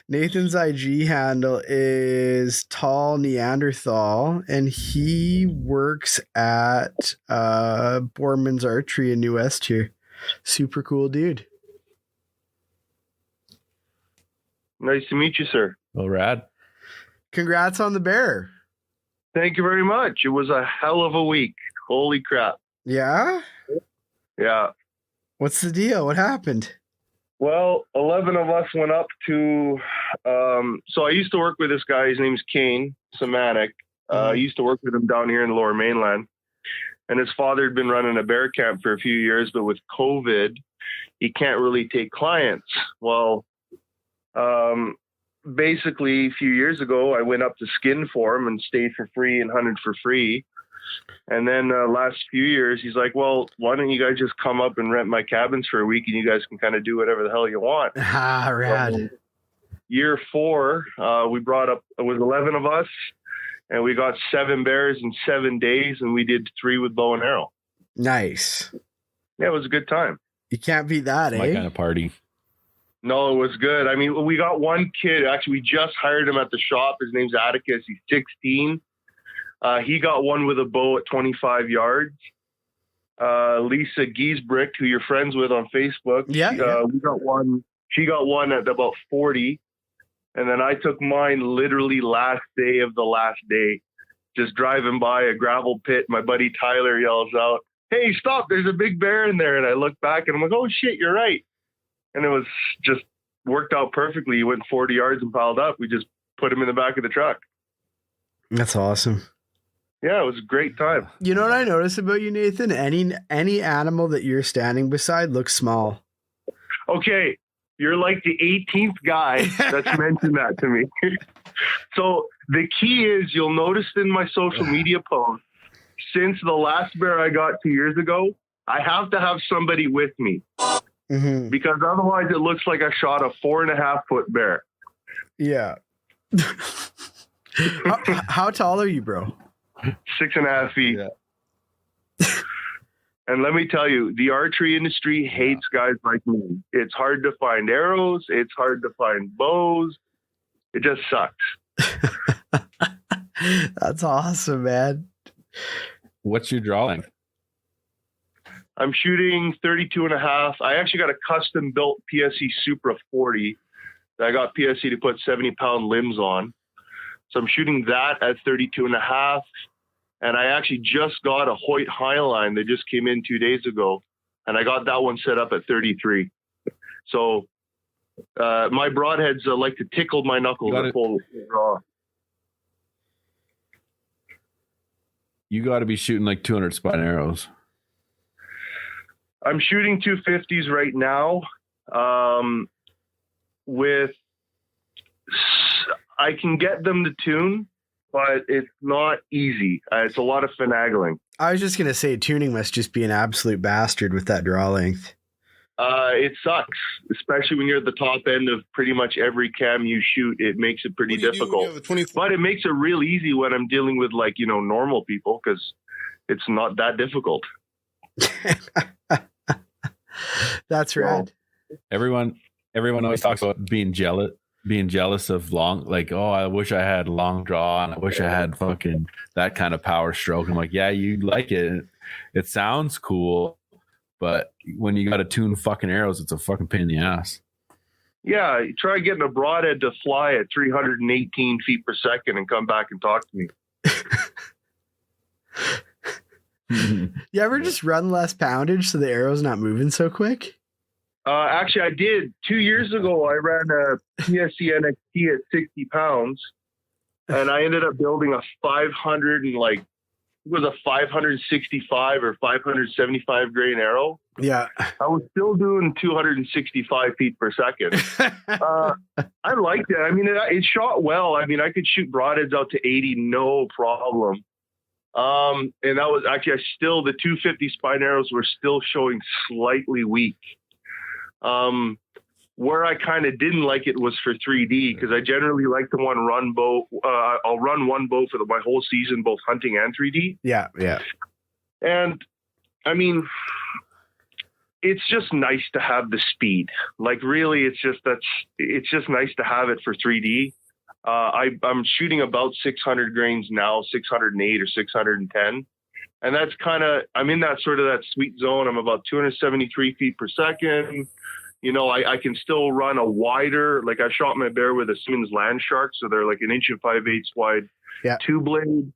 Nathan's IG handle is Tall Neanderthal, and he works at Borman's Archery in New West here. Super cool dude. Nice to meet you, sir. Well, rad. Congrats on the bear. Thank you very much. It was a hell of a week. Holy crap. Yeah? Yeah. What's the deal? What happened? Well, 11 of us went up to, so I used to work with this guy. His name's Kane Samanik. I used to work with him down here in the Lower Mainland. And his father had been running a bear camp for a few years, but with COVID, he can't really take clients. Well, basically a few years ago, I went up to skin for him and stayed for free and hunted for free. And then last few years, he's like, well, why don't you guys just come up and rent my cabins for a week and you guys can kind of do whatever the hell you want. Ah, rad. Year 4, we brought up, it was 11 of us, and we got 7 bears in 7 days, and we did 3 with bow and arrow. Nice. Yeah, it was a good time. You can't beat that, My kind of party. No, it was good. I mean, we got one kid. Actually, we just hired him at the shop. His name's Atticus. He's 16. He got one with a bow at 25 yards. Lisa Giesbrick, who you're friends with on Facebook. Yeah. We got one. She got one at about 40. And then I took mine literally last day of the last day. Just driving by a gravel pit. My buddy Tyler yells out, hey, stop, there's a big bear in there. And I look back and I'm like, oh shit, you're right. And it was just worked out perfectly. He went 40 yards and piled up. We just put him in the back of the truck. That's awesome. Yeah, it was a great time. You know what I noticed about you, Nathan? Any animal that you're standing beside looks small. Okay, you're like the 18th guy that's mentioned that to me. So the key is, you'll notice in my social media posts, since the last bear I got 2 years ago, I have to have somebody with me. Mm-hmm. Because otherwise it looks like I shot a 4.5-foot bear. Yeah. How tall are you, bro? 6.5 feet. Yeah. And let me tell you, the archery industry hates guys like me. It's hard to find arrows. It's hard to find bows. It just sucks. That's awesome, man. What's your draw length? I'm shooting 32.5. I actually got a custom built PSE Supra 40 that I got PSE to put 70-pound limbs on. So I'm shooting that at 32.5. And I actually just got a Hoyt Highline that just came in 2 days ago. And I got that one set up at 33. So my broadheads like to tickle my knuckles and pull the draw. You got to be shooting like 200 spine arrows. I'm shooting 250s right now. I can get them to tune, but it's not easy. It's a lot of finagling. I was just going to say, tuning must just be an absolute bastard with that draw length. It sucks, especially when you're at the top end of pretty much every cam you shoot. It makes it pretty difficult. But it makes it real easy when I'm dealing with, like, normal people, because It's not that difficult. That's rad. Everyone always talks about being jealous of long, like, oh, I wish I had long draw and I wish I had fucking that kind of power stroke. I'm like, yeah, you like it. It sounds cool, but when you got to tune fucking arrows, it's a fucking pain in the ass. Yeah, try getting a broadhead to fly at 318 feet per second and come back and talk to me. You ever just run less poundage so the arrow's not moving so quick? Actually, I did. 2 years ago, I ran a PSC NXT at 60 pounds, and I ended up building a 565 or 575 grain arrow. Yeah. I was still doing 265 feet per second. I liked it. I mean, it shot well. I mean, I could shoot broadheads out to 80, no problem. And that was actually, the 250 spine arrows were still showing slightly weak. Where I kind of didn't like it was for 3D, because I generally like to run bow. I'll run one bow for my whole season, both hunting and 3D. Yeah. Yeah. And I mean, it's just nice to have the speed. Like, really, it's just nice to have it for 3D. I'm shooting about 600 grains now, 608 or 610. And that's I'm in that sweet zone. I'm about 273 feet per second. You know, I can still run a wider, like I shot my bear with a Simmons Land Shark. So they're like 1 5/8 inches wide, 2-blade.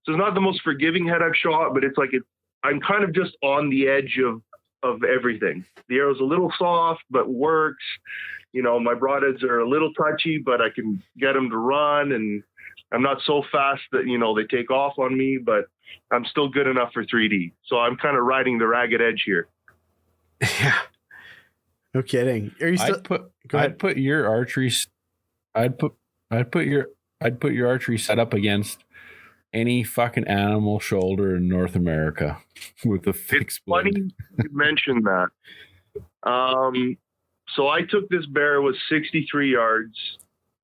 So it's not the most forgiving head I've shot, but it's like, I'm kind of just on the edge of everything. The arrow's a little soft, but works. You know, my broadheads are a little touchy, but I can get them to run, and I'm not so fast that, you know, they take off on me, but I'm still good enough for 3D. So I'm kind of riding the ragged edge here. Yeah. No kidding. Are you still? I'd put your archery setup against any fucking animal shoulder in North America with a fixed blade. Funny you mentioned that. So I took this bear with 63 yards,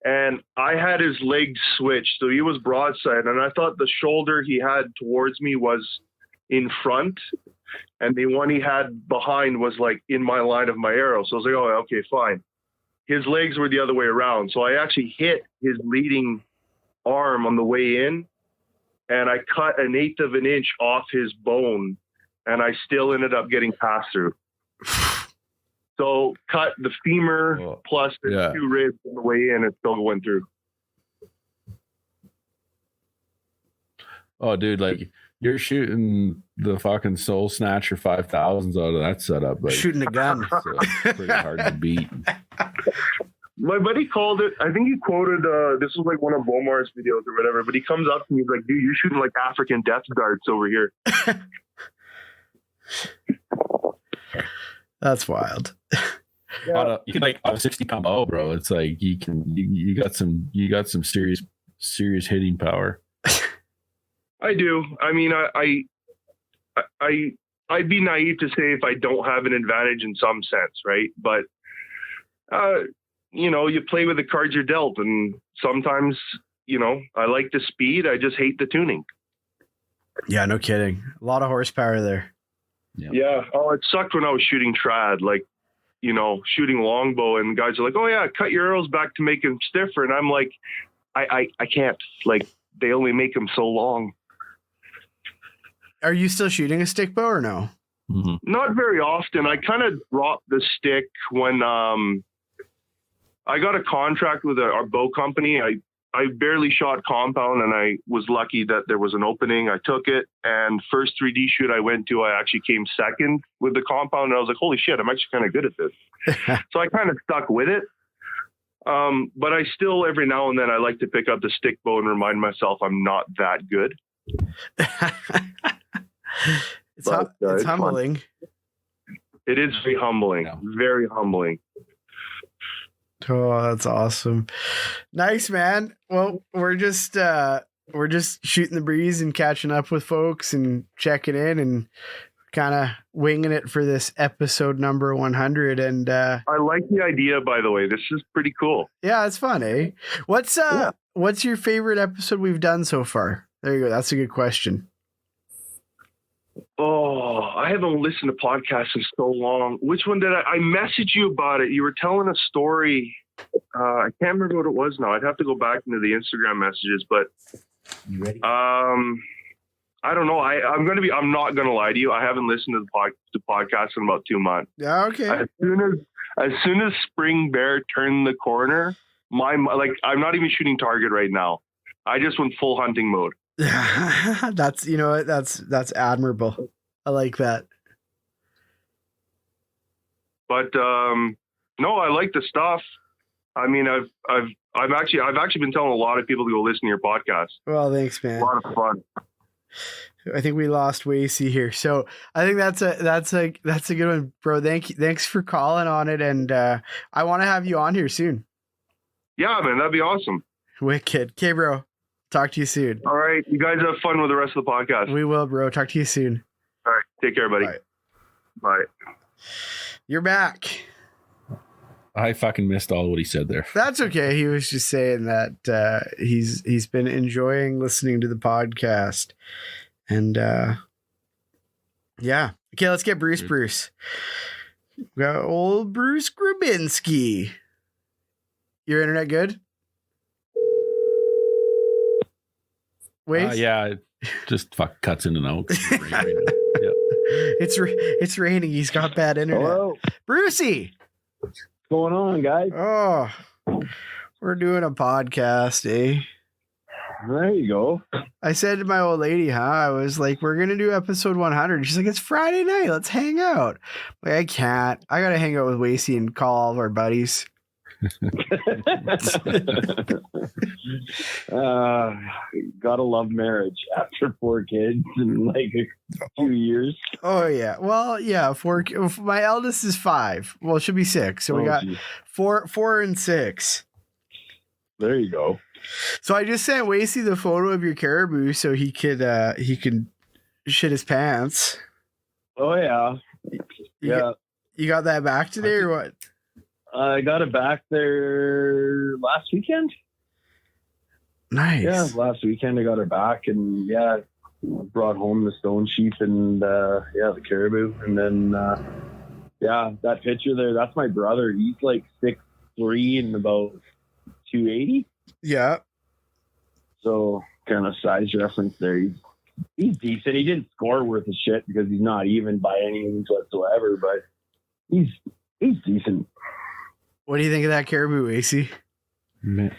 and I had his legs switched. So he was broadside, and I thought the shoulder he had towards me was in front, and the one he had behind was like in my line of my arrow. So I was like, oh, okay, fine. His legs were the other way around. So I actually hit his leading arm on the way in, and I cut 1/8 of an inch off his bone, and I still ended up getting passed through. So cut the femur plus the 2 ribs on the way in, and still went through. Oh, dude, like, you're shooting the fucking Soul Snatcher 5000s out of that setup. Like, shooting a gun. So pretty hard to beat. My buddy called it, I think he quoted, this was like one of Bomar's videos or whatever, but he comes up to me, he's like, dude, you're shooting like African death darts over here. That's wild. Yeah. You can, like, on a 60 pound bow, bro. It's like you got some serious hitting power. I do. I mean, I'd be naive to say if I don't have an advantage in some sense, right? But you know, you play with the cards you're dealt, and sometimes, you know, I like the speed. I just hate the tuning. Yeah, no kidding. A lot of horsepower there. Yeah. Oh, it sucked when I was shooting trad, like, you know, shooting longbow, and guys are like, oh yeah, cut your arrows back to make them stiffer. And I'm like, I can't, like, they only make them so long. Are you still shooting a stick bow or no? Mm-hmm. Not very often. I kind of dropped the stick when, I got a contract with our bow company. I barely shot compound, and I was lucky that there was an opening. I took it, and first 3D shoot I went to, I actually came second with the compound, and I was like, holy shit, I'm actually kind of good at this. So I kind of stuck with it. But I still, every now and then, I like to pick up the stick bow and remind myself I'm not that good. It's humbling. Fun. It is very humbling. Yeah. Very humbling. Oh, that's awesome. Nice, man. Well, we're just shooting the breeze and catching up with folks and checking in and kind of winging it for this episode number 100. And I like the idea, by the way. This is pretty cool. Yeah, it's fun, eh? What's your favorite episode we've done so far? There you go. That's a good question. Oh, I haven't listened to podcasts in so long. Which one did I messaged you about it? You were telling a story. I can't remember what it was now. I'd have to go back into the Instagram messages, but You ready? I don't know. I'm not gonna lie to you. I haven't listened to the podcast in about 2 months. Yeah, okay. As soon as spring bear turned the corner, I'm not even shooting target right now. I just went full hunting mode. That's, you know what? That's admirable. I like that. But no, I like the stuff. I mean, I've actually been telling a lot of people to go listen to your podcast. Well, thanks, man. A lot of fun. I think we lost Wasey here, so I think that's a good one, bro. Thanks for calling on it, and I want to have you on here soon. Yeah, man, that'd be awesome. Wicked. Okay, bro. Talk to you soon. All right, you guys have fun with the rest of the podcast. We will, bro. Talk to you soon. All right, take care, buddy. Bye. Bye. You're back. I fucking missed all what he said there. That's okay. He was just saying that he's been enjoying listening to the podcast, and yeah. Okay, let's get Bruce. Bruce, we got old Bruce Grabinski. Your internet good? Wait, Yeah, it just cuts in and out. Yeah. it's raining. He's got bad internet. Hello. Brucey. What's going on, guys? Oh, we're doing a podcast, eh? There you go. I said to my old lady, I was like, we're going to do episode 100. She's like, it's Friday night. Let's hang out. Like, I can't. I got to hang out with Wasey and call all of our buddies. Gotta love marriage after 4 kids in like a few years. Oh, yeah. Well, yeah. My eldest is 5. Well, it should be 6. So we got geez. 4 and 6. There you go. So I just sent Wasey the photo of your caribou so he could shit his pants. Oh yeah. You got that back today or what? I got it back there last weekend. Nice. Yeah, last weekend I got her back, and yeah, brought home the stone sheep and the caribou, and then that picture there, that's my brother. He's like 6'3" and about 280. Yeah. So kind of size reference there. He's decent. He didn't score worth a shit because he's not even by any means whatsoever, but he's decent. What do you think of that caribou, AC? Man,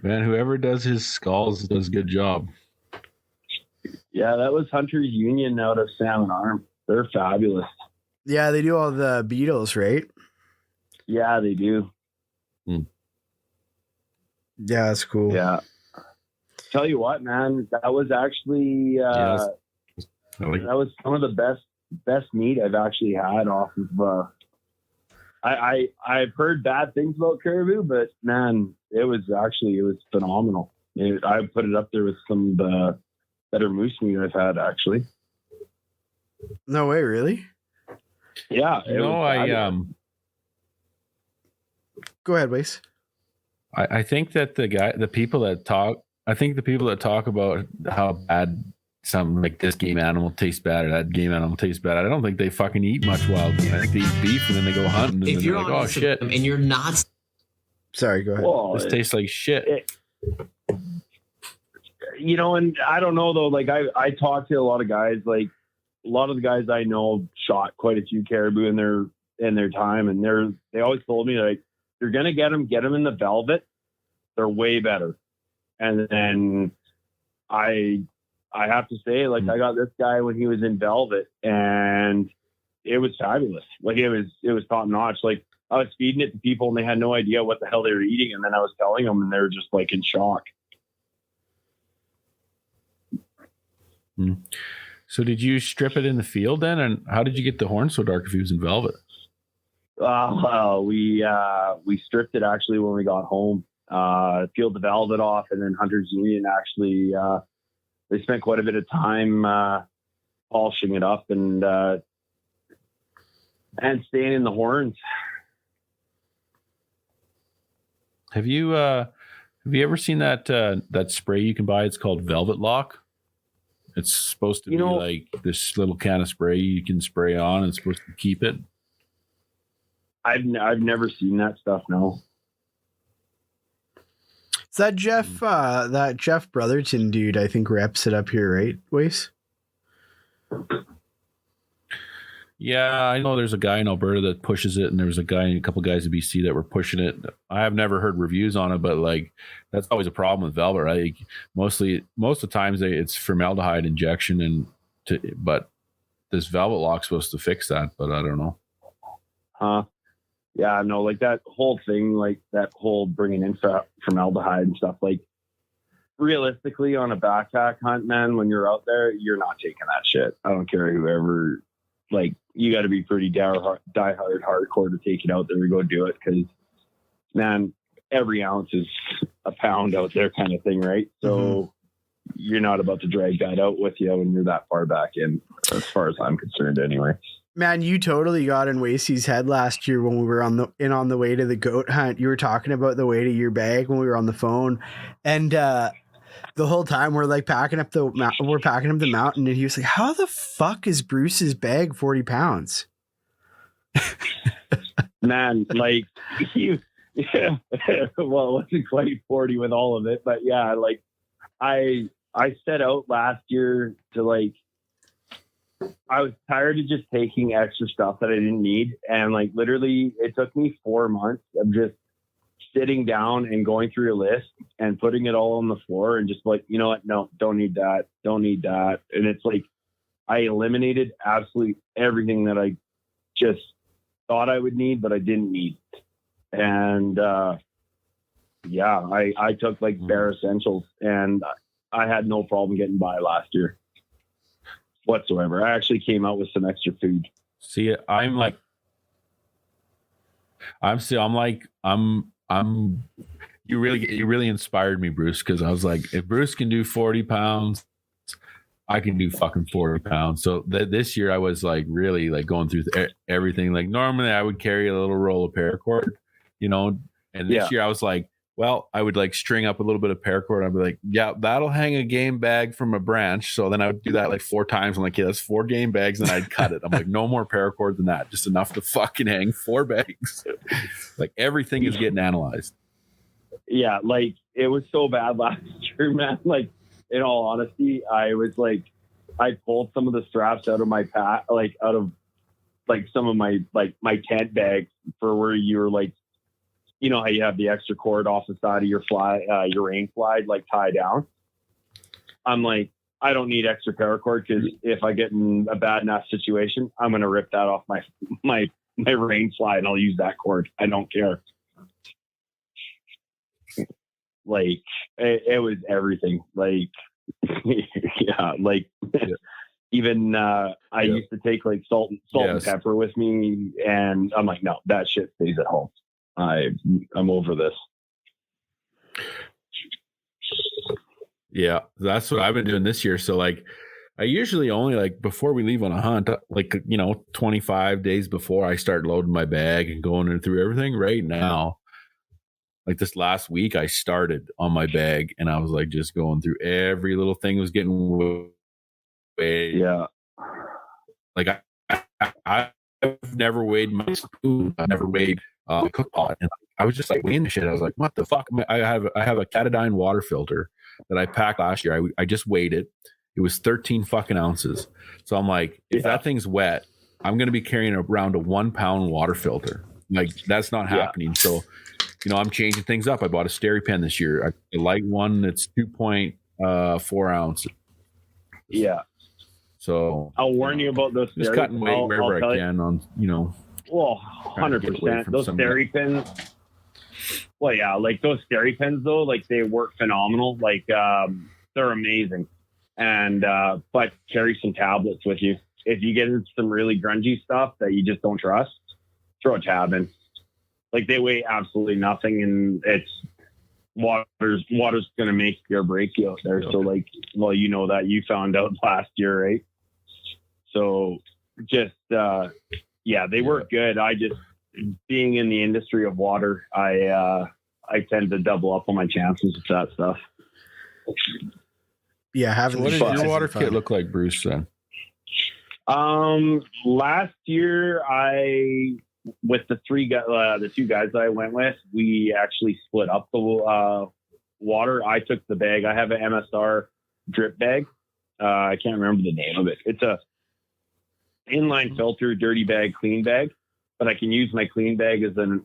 whoever does his skulls does a good job. Yeah, that was Hunter's Union out of Salmon Arm. They're fabulous. Yeah, they do all the beetles, right? Yeah, they do. Yeah, that's cool. Yeah. Tell you what, man, that was actually that was some of the best meat I've actually had off of. I've heard bad things about caribou, but man, it was phenomenal. I put it up there with some of the better moose meat I've had, actually. No way, really? Yeah. Go ahead, Wace. I think that the people that talk about how bad something like this game animal tastes bad or that game animal tastes bad, I don't think they fucking eat much wild meat. I think they eat beef and then they go hunting and If then you're they're like, on oh shit, and you're not, Sorry, go ahead. Well, this tastes like shit. And I don't know though, like I talk to a lot of guys, like a lot of the guys I know shot quite a few caribou in their time, and they always told me, like, you're gonna get them in the velvet, they're way better. And then I have to say, like, I got this guy when he was in velvet, and it was fabulous. Like, it was top notch. Like, I was feeding it to people and they had no idea what the hell they were eating, and then I was telling them and they were just like in shock. So did you strip it in the field then, and how did you get the horn so dark if he was in velvet? We stripped it actually when we got home. Peeled the velvet off, and then Hunter's Union actually they spent quite a bit of time polishing it up and staining the horns. Have you Have you ever seen that spray you can buy? It's called Velvet Lock. It's supposed to be like this little can of spray you can spray on. And it's supposed to keep it. I've never seen that stuff. No. It's that Jeff Brotherton dude, I think, reps it up here, right, Wace? Yeah, I know there's a guy in Alberta that pushes it, and there's a couple guys in BC that were pushing it. I have never heard reviews on it, but like that's always a problem with Velvet, right? Most of the times it's formaldehyde injection, but this Velvet Lock's supposed to fix that, but I don't know. Huh? Yeah, no, like that whole thing, like that whole bringing in formaldehyde and stuff. Like realistically, on a backpack hunt, man, when you're out there, you're not taking that shit. I don't care whoever. Like, you got to be pretty diehard hardcore to take it out there and go do it, because, man, every ounce is a pound out there kind of thing, right? So you're not about to drag that out with you when you're that far back in, as far as I'm concerned anyway. Man, you totally got in Wasey's head last year when we were on the way to the goat hunt. You were talking about the weight of your bag when we were on the phone, and the whole time we're like packing up the mountain, and he was like, "How the fuck is Bruce's bag 40 pounds?" Man, like yeah. Well, it wasn't quite 40 with all of it, but yeah, like I set out last year to like. I was tired of just taking extra stuff that I didn't need. And like, literally it took me 4 months of just sitting down and going through a list and putting it all on the floor and just like, you know what? No, don't need that. Don't need that. And it's like, I eliminated absolutely everything that I just thought I would need, but I didn't need. And, yeah, I took like bare essentials, and I had no problem getting by last year whatsoever. I actually came out with some extra food. See, you really inspired me, Bruce, because I was like, if Bruce can do 40 pounds, I can do fucking 40 pounds. So this year I was like really like going through everything. Like normally I would carry a little roll of paracord, you know, and this year I was like, well, I would like string up a little bit of paracord. I'd be like, yeah, that'll hang a game bag from a branch. So then I would do that like 4 times. I'm like, yeah, that's 4 game bags. And I'd cut it. I'm like, no more paracord than that. Just enough to fucking hang 4 bags. Like everything is getting analyzed. Yeah. Like it was so bad last year, man. Like in all honesty, I was like, I pulled some of the straps out of my pack, like out of like some of my, like my tent bags for where you were like, you know how you have the extra cord off the side of your rain slide, like tie down. I'm like, I don't need extra paracord, because if I get in a bad enough situation, I'm going to rip that off my rain slide and I'll use that cord. I don't care. Like it was everything. Like, yeah, like even I used to take like salt and pepper with me, and I'm like, no, that shit stays at home. I'm over this. Yeah, that's what I've been doing this year. So like I usually only like before we leave on a hunt, like, you know, 25 days before I start loading my bag and going through everything. Right now, like this last week, I started on my bag and I was like just going through every little thing was getting weighed. Yeah. Like I've never weighed my spoon. I've never weighed cook pot, and I was just like weighing the shit. I was like, what the fuck? I have a Catadine water filter that I packed last year. I just weighed it. It was 13 fucking ounces. So I'm like, if that thing's wet, I'm going to be carrying around a 1 pound water filter. Like that's not happening. So, you know, I'm changing things up. I bought a SteriPen this year, a light one that's 2.4 ounces. Yeah. So I'll warn you about those. Just cutting weight wherever I can on, you know. Well, 100%. Those SteriPens. Well, yeah, like those SteriPens though, like they work phenomenal. Like they're amazing. And but carry some tablets with you. If you get into some really grungy stuff that you just don't trust, throw a tab in. Like they weigh absolutely nothing, and it's water's going to make or break you out there. So like, well, you know that you found out last year, right? So just yeah, they work good. I just, being in the industry of water, I I tend to double up on my chances with that stuff. Yeah, having What the does shots your water isn't kit fun. look like, Bruce? Then Last year with the two guys that I went with, we actually split up the water. I took the bag. I have an MSR drip bag. I can't remember the name of it. It's a inline filter, dirty bag, clean bag, but I can use my clean bag as an,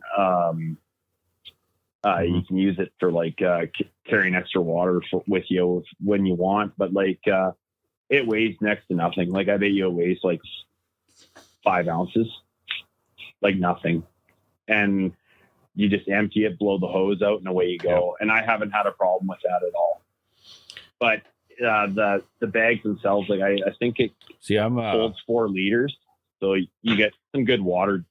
you can use it for like carrying extra water with you when you want, but like it weighs next to nothing. Like I bet you it weighs like 5 ounces, like nothing. And you just empty it, blow the hose out, and away you go. And I haven't had a problem with that at all. But the bags themselves, like I think it holds 4 liters, so you get some good water.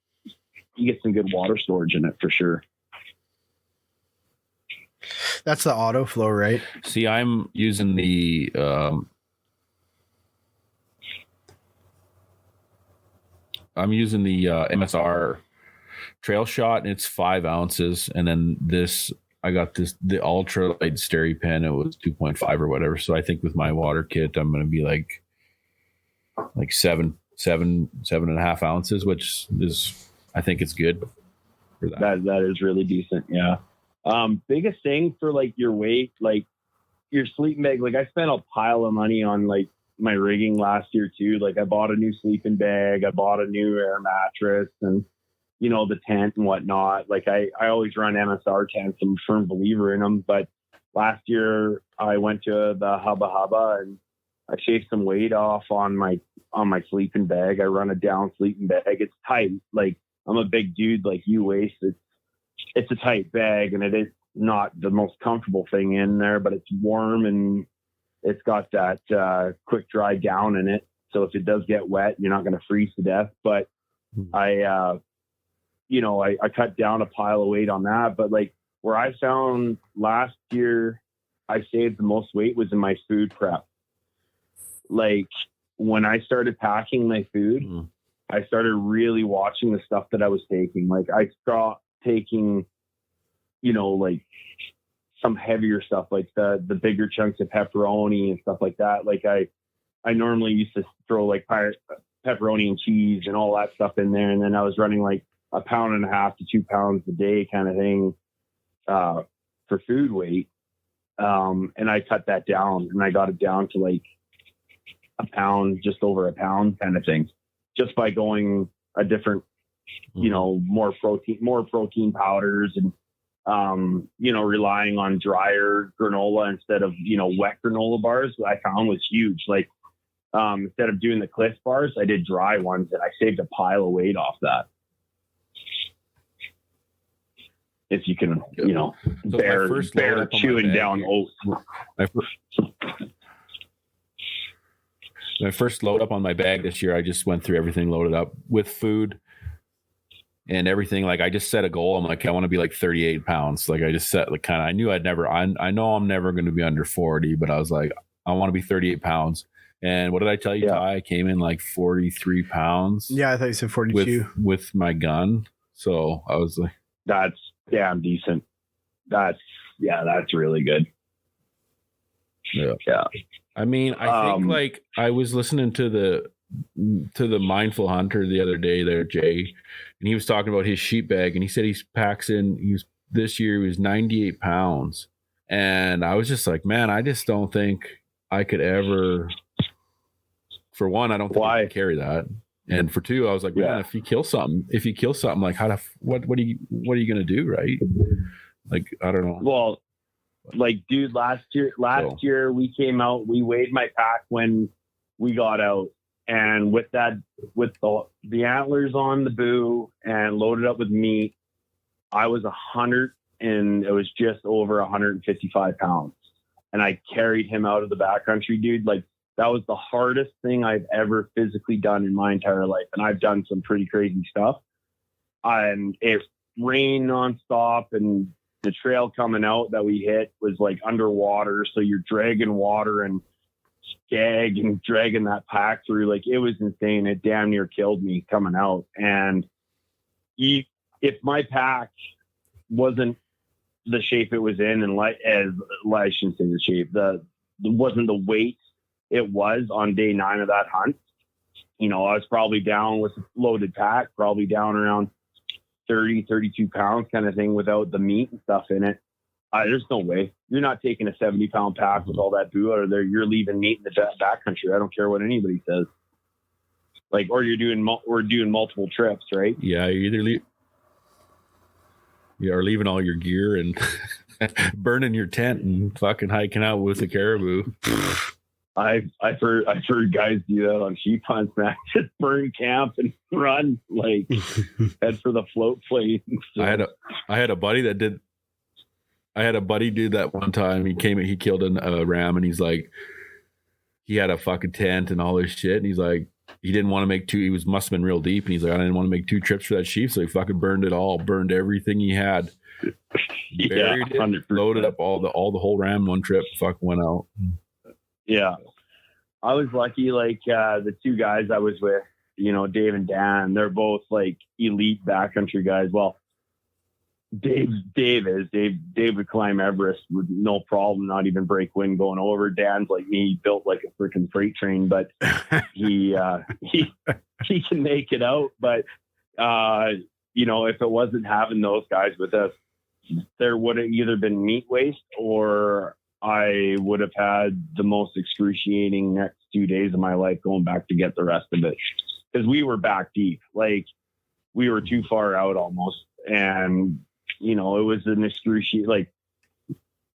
You get some good water storage in it for sure. That's the auto flow, right? See, I'm using the MSR trail shot, and it's 5 ounces. And then I got the ultra light steri pen. It was 2.5 or whatever. So I think with my water kit, I'm going to be like 7.5 ounces, which is, I think it's good for that. That is really decent. Yeah. Biggest thing for like your weight, like your sleeping bag, like I spent a pile of money on like my rigging last year too. Like I bought a new sleeping bag, I bought a new air mattress, and you know, the tent and whatnot. Like I always run MSR tents. I'm a firm believer in them, but last year I went to the Hubba Hubba and I shaved some weight off on my sleeping bag. I run a down sleeping bag. It's tight. Like I'm a big dude like you, Waste. It's a tight bag, and it is not the most comfortable thing in there, but it's warm and it's got that quick dry gown in it. So if it does get wet, you're not going to freeze to death. But I cut down a pile of weight on that. But like where I found last year, I saved the most weight was in my food prep. Like when I started packing my food, I started really watching the stuff that I was taking. Like I stopped taking, you know, like some heavier stuff, like the bigger chunks of pepperoni and stuff like that. Like I normally used to throw like pepperoni and cheese and all that stuff in there. And then I was running like 1.5 pounds to 2 pounds a day kind of thing for food weight. And I cut that down, and I got it down to like a pound, just over a pound kind of thing, just by going a different, you know, more protein powders and, you know, relying on drier granola instead of, you know, wet granola bars, I found was huge. Like, instead of doing the Cliff bars, I did dry ones, and I saved a pile of weight off that. If you can, you know, So bear chewing down oats. My first load up on my bag this year, I just went through everything loaded up with food and everything. Like I just set a goal. I'm like, I want to be like 38 pounds. Like I just set like I knew I know I'm never going to be under 40, but I was like, I want to be 38 pounds. And what did I tell you, Ty? I came in like 43 pounds. Yeah, I thought you said 42. With my gun. So I was like, that's damn decent. That's really good. Yeah. I mean, I think like I was listening to the Mindful Hunter the other day there, Jay, and he was talking about his sheep bag, and he said this year he was 98 pounds. And I was just like, man, I just don't think I could ever, for one, I don't think I could carry that. And for two, I was like, man, if you kill something, like what are you going to do? Right. Like, I don't know. Well, like, dude, last year we came out, we weighed my pack when we got out, and with the antlers on the boo and loaded up with meat, I was 100 and it was just over 155 pounds. And I carried him out of the backcountry, dude. Like that was the hardest thing I've ever physically done in my entire life. And I've done some pretty crazy stuff. And it rained nonstop, and the trail coming out that we hit was like underwater. So you're dragging water and skag and dragging that pack through. Like it was insane. It damn near killed me coming out. And if my pack wasn't the shape it was in, and I shouldn't say the shape, wasn't the weight it was on day 9 of that hunt. I was probably down with loaded pack, probably down around 30, 32 pounds kind of thing without the meat and stuff in it. There's no way. You're not taking a 70-pound pack with all that boo out of there. You're leaving meat in the backcountry. I don't care what anybody says. Or you're doing multiple trips, right? Yeah, you either are leaving all your gear and burning your tent and fucking hiking out with the caribou. I've heard guys do that on sheep hunts, man. Just burn camp and run, head for the float plane. So. I had a buddy that did. I had a buddy do that one time. He killed a ram, and he's like, he had a fucking tent and all this shit, and he's like, he didn't want to make two. He must have been real deep, and he's like, I didn't want to make 2 trips for that sheep, so he fucking burned it all, burned everything he had, buried it, 100%. Loaded up all the whole ram one trip, fucking went out. Yeah, I was lucky. The 2 guys I was with, Dave and Dan, they're both elite backcountry guys. Well, Dave would climb Everest with no problem, not even break wind going over. Dan's like me, built like a freaking freight train, but he can make it out. But if it wasn't having those guys with us, there would have either been meat waste, or I would have had the most excruciating next 2 days of my life going back to get the rest of it, because we were back deep. We were too far out almost, and it was an excruciating,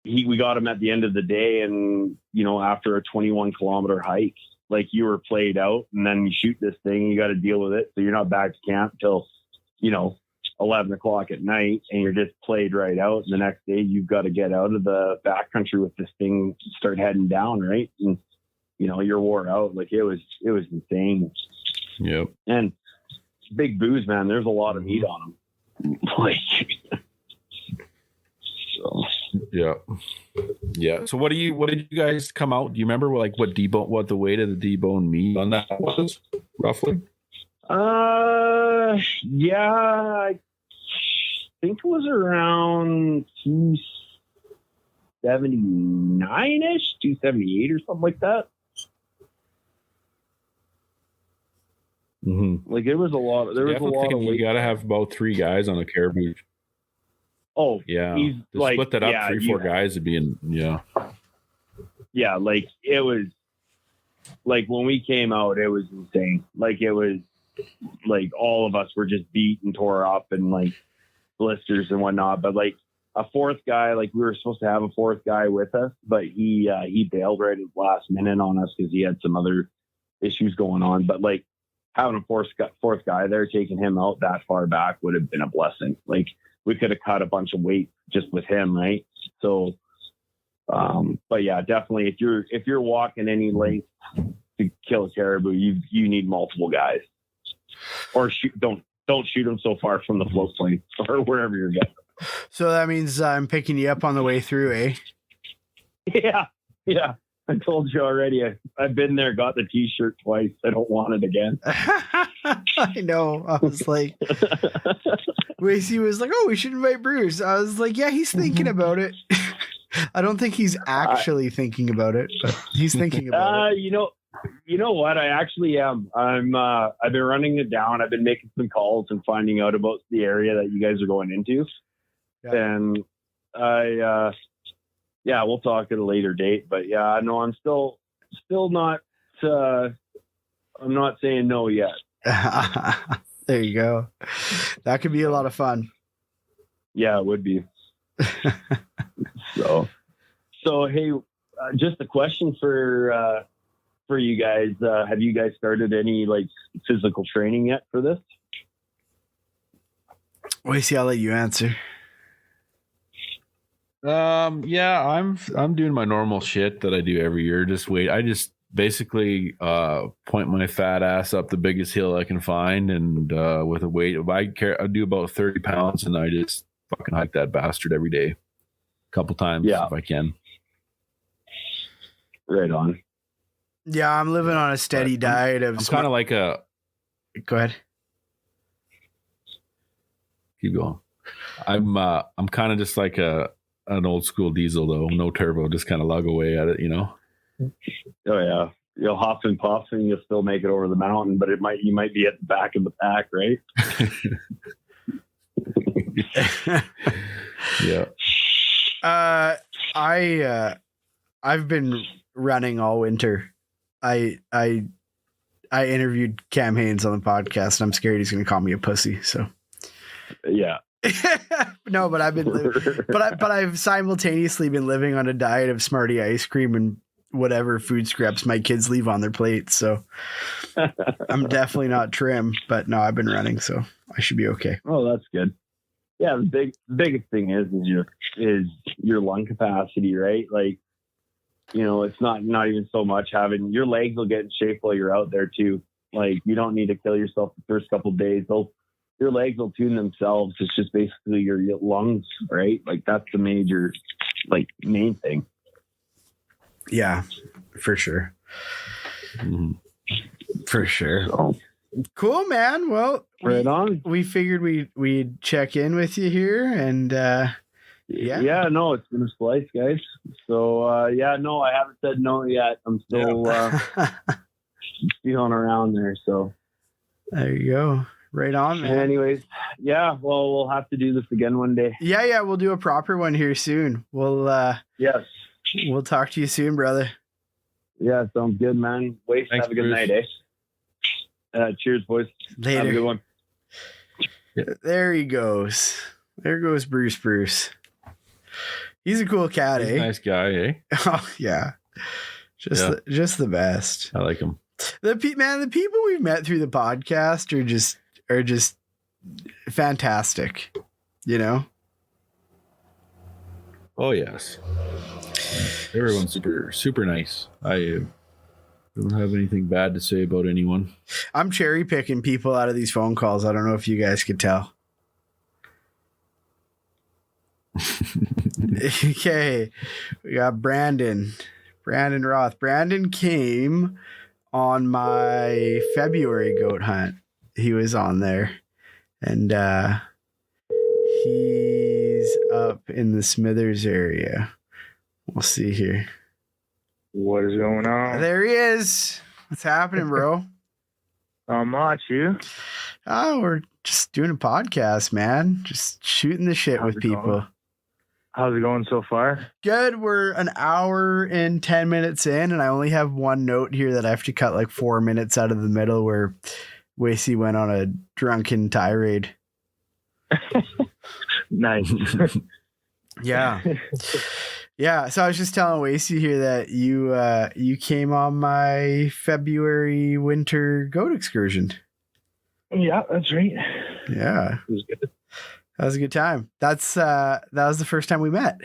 we got him at the end of the day, and, after a 21-kilometer hike, you were played out, and then you shoot this thing, and you got to deal with it. So you're not back to camp till, 11 o'clock at night, and you're just played right out. And the next day you've got to get out of the backcountry with this thing, start heading down. Right. And, you're wore out. It was insane. Yep. And big booze, man, there's a lot of meat on them. So yeah. So what did you guys come out? Do you remember what the weight of the deboned meat on that was roughly? Yeah, I think it was around 279-ish, 278 or something like that. Mm-hmm. It was a lot. There was a lot of weight. You got to have about 3 guys on a caribou. Oh, yeah. Split that up, 3-4 guys would be in. Yeah. Yeah, it was when we came out, it was insane. It was all of us were just beat and tore up and blisters and whatnot. But a 4th guy, we were supposed to have a 4th guy with us, but he bailed right at the last minute on us because he had some other issues going on. But having a 4th guy there, taking him out that far back would have been a blessing. We could have cut a bunch of weight just with him, right? So, but yeah, definitely if you're walking any length to kill a caribou, you need multiple guys. Or don't shoot them so far from the float plane or wherever you're getting. So that means I'm picking you up on the way through, eh? Yeah. I told you already. I've been there, got the T-shirt twice. I don't want it again. I know. I was like, Wacy was like, "Oh, we should invite Bruce." I was like, "Yeah, he's thinking about it." I don't think he's actually thinking about it, but he's thinking about it. You know what? I actually am. I've been running it down. I've been making some calls and finding out about the area that you guys are going into. Yeah. And we'll talk at a later date. But yeah, no, I'm still not. I'm not saying no yet. There you go. That could be a lot of fun. Yeah, it would be. So hey, just a question for you guys. Have you guys started any physical training yet for this? Wacy, I'll let you answer. Yeah, I'm doing my normal shit that I do every year. I just basically point my fat ass up the biggest hill I can find, and with a weight, I do about 30 pounds, and I just fucking hike that bastard every day, a couple times if I can. Right on. Yeah, I'm living on a steady diet of. I'm kind of like a. Go ahead. Keep going. I'm kind of just like a an old school diesel though, no turbo, just kind of lug away at it, you know. Oh yeah, you'll huff and puff, and you'll still make it over the mountain, but you might be at the back of the pack, right? Yeah. I've been running all winter. I interviewed Cam Haynes on the podcast, and I'm scared he's going to call me a pussy. So Yeah. No, but I've been but I've simultaneously been living on a diet of Smartie ice cream and whatever food scraps my kids leave on their plates. So I'm definitely not trim, but no, I've been running, so I should be okay. Oh, that's good. Yeah, the biggest thing is your lung capacity, right? Like, you know, it's not even so much having your legs will get in shape while you're out there too. Like, you don't need to kill yourself the first couple of days. Your legs will tune themselves. It's just basically your lungs, right? Like, that's the main thing. Yeah, for sure. Mhm. For sure. So, Cool, man. Well, right on. we figured we'd check in with you here, and yeah, no, it's been a slice, guys. So no, I haven't said no yet. I'm still feeling around there. So there you go. Right on, man. anyways, yeah, well, we'll have to do this again one day. Yeah, we'll do a proper one here soon. Yes. We'll talk to you soon, brother. Yeah, sounds good, man. Waste, Thanks, have a good Bruce. night, cheers, boys. Later. Have a good one. There he goes. There goes Bruce. He's a cool cat, He's a eh? nice guy, eh? Oh yeah, just the best. I like him. The people we've met through the podcast are just fantastic. You know. Oh yes, everyone's super nice. I don't have anything bad to say about anyone. I'm cherry picking people out of these phone calls. I don't know if you guys could tell. Okay, we got Brandon Roth. Brandon came on my February goat hunt. He was on there, and he's up in the Smithers area. We'll see here. What is going on? There he is. What's happening, bro? Not much, you? Oh, we're just doing a podcast, man. Just shooting the shit How's with it people. going? How's it going so far? Good. We're an hour and 10 minutes in, and I only have one note here that I have to cut like 4 minutes out of the middle where Wasey went on a drunken tirade. Nice. Yeah. Yeah. So I was just telling Wasey here that you came on my February winter goat excursion. Yeah, that's right. Yeah. It was good. That was a good time. That was the first time we met.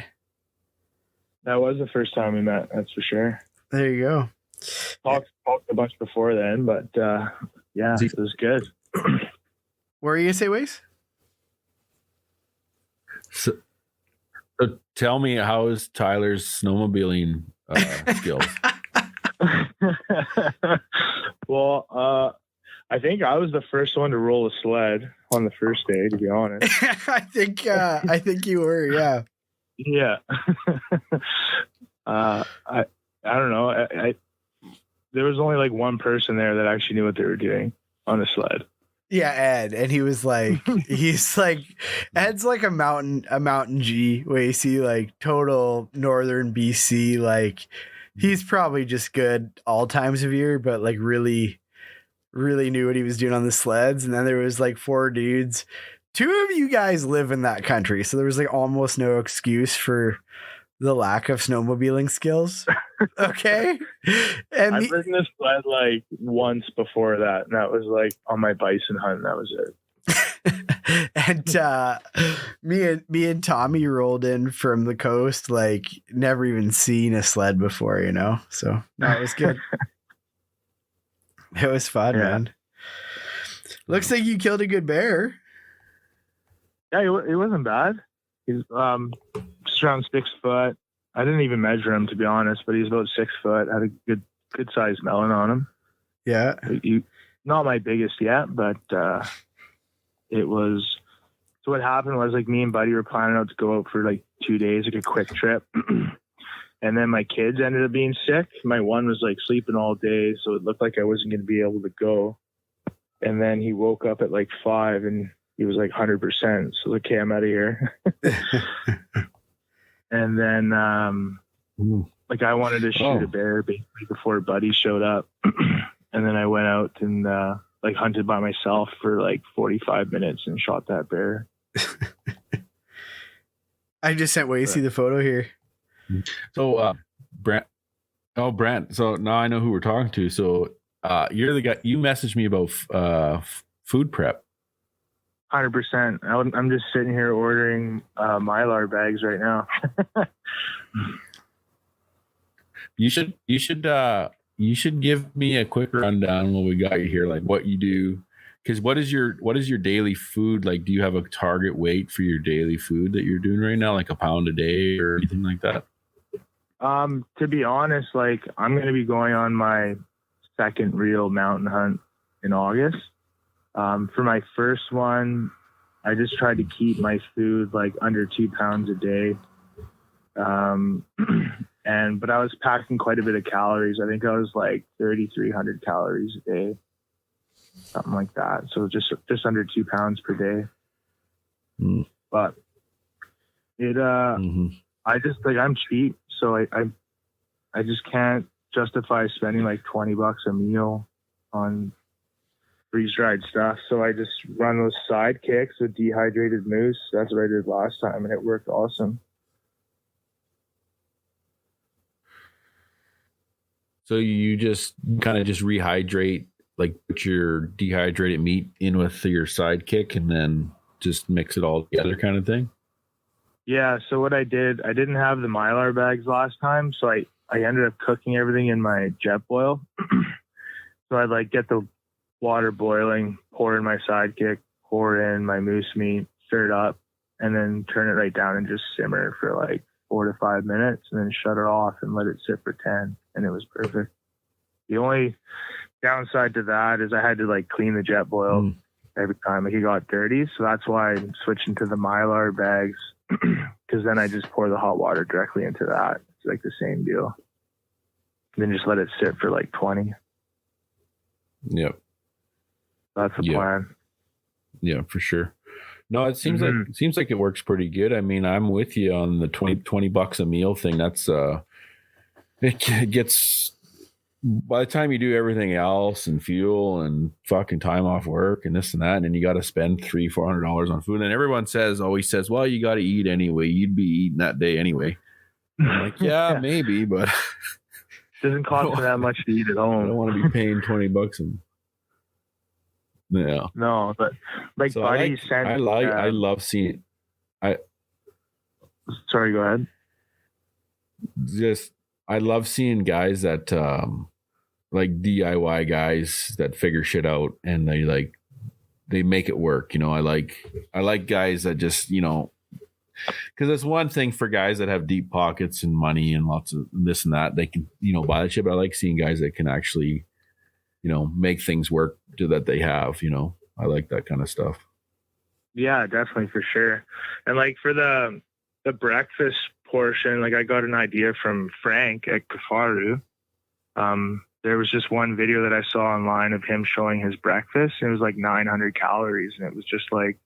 That was the first time we met, that's for sure. There you go. Talked a bunch before then, but yeah, it was good. What were you gonna say, Waze? So tell me, how is Tyler's snowmobiling skills? Well, I think I was the first one to roll a sled on the first day, to be honest. I think you were, yeah. Yeah. I don't know. I there was only like one person there that actually knew what they were doing on a sled. Yeah, Ed, and he was like, Ed's like a mountain G, Wasey, like total northern BC, like he's probably just good all times of year, but like really knew what he was doing on the sleds. And then there was like 4 dudes. 2 of you guys live in that country, so there was like almost no excuse for the lack of snowmobiling skills. Okay. And I've ridden this sled like once before that, and that was like on my bison hunt, and that was it. And me and Tommy rolled in from the coast, like never even seen a sled before, you know. So no, it was good. It was fun, man. Looks like you killed a good bear. Yeah, it wasn't bad. He's just around 6 foot. I didn't even measure him, to be honest, but he's about 6 foot. Had a good sized melon on him. Yeah. Not my biggest yet, but it's So what happened was like me and Buddy were planning out to go out for like 2 days, like a quick trip. And then my kids ended up being sick. My one was like sleeping all day, so it looked like I wasn't going to be able to go. And then he woke up at like 5 and he was like 100%. So like, okay, I'm out of here. And then like I wanted to shoot a bear basically before Buddy showed up. And then I went out and like hunted by myself for like 45 minutes and shot that bear. I just sent Wasey the photo here. So Brent. So now I know who we're talking to. So you're the guy. You messaged me about food prep. 100%. I'm just sitting here ordering Mylar bags right now. You should give me a quick rundown when we got you here, like what you do. Because what is your daily food like? Do you have a target weight for your daily food that you're doing right now, like a pound a day or anything like that? To be honest, like I'm going to be going on my second real mountain hunt in August. For my first one, I just tried to keep my food like under 2 pounds a day. But I was packing quite a bit of calories. I think I was like 3,300 calories a day, something like that. So just under 2 pounds per day. But it, I just like, I'm cheap. So I just can't justify spending like $20 a meal on freeze-dried stuff. So I just run those sidekicks with dehydrated moose. That's what I did last time and it worked awesome. So you just kind of just rehydrate, like put your dehydrated meat in with your sidekick and then just mix it all together kind of thing? Yeah. So what I didn't have the Mylar bags last time. So I ended up cooking everything in my jet boil. So I'd like get the water boiling, pour in my sidekick, pour in my moose meat, stir it up, and then turn it right down and just simmer for like 4 to 5 minutes and then shut it off and let it sit for 10. And it was perfect. The only downside to that is I had to like clean the jet boil every time like it got dirty. So that's why I'm switching to the Mylar bags because then I just pour the hot water directly into that. It's like the same deal. And then just let it sit for like 20. Yep. That's the plan. Yeah, for sure. No, it seems like it works pretty good. I mean, I'm with you on the $20 a meal thing. That's it gets, by the time you do everything else and fuel and fucking time off work and this and that, and then you got to spend $300-400 on food. And everyone always says, well, you got to eat anyway. You'd be eating that day anyway. I'm like, yeah, maybe, but doesn't cost me that much to eat at home. I don't want to be paying $20 and yeah. No, but like so Buddy sent. I love seeing. Sorry, go ahead. I love seeing guys that like DIY guys that figure shit out and they make it work. You know, I like guys that just, you know, because it's one thing for guys that have deep pockets and money and lots of this and that. They can, you know, buy the shit. But I like seeing guys that can actually, you know, make things work that they have, you know. I like that kind of stuff. Yeah, definitely, for sure. And like for the breakfast portion, like I got an idea from Frank at Kafaru. There was just one video that I saw online of him showing his breakfast. And it was like 900 calories, and it was just like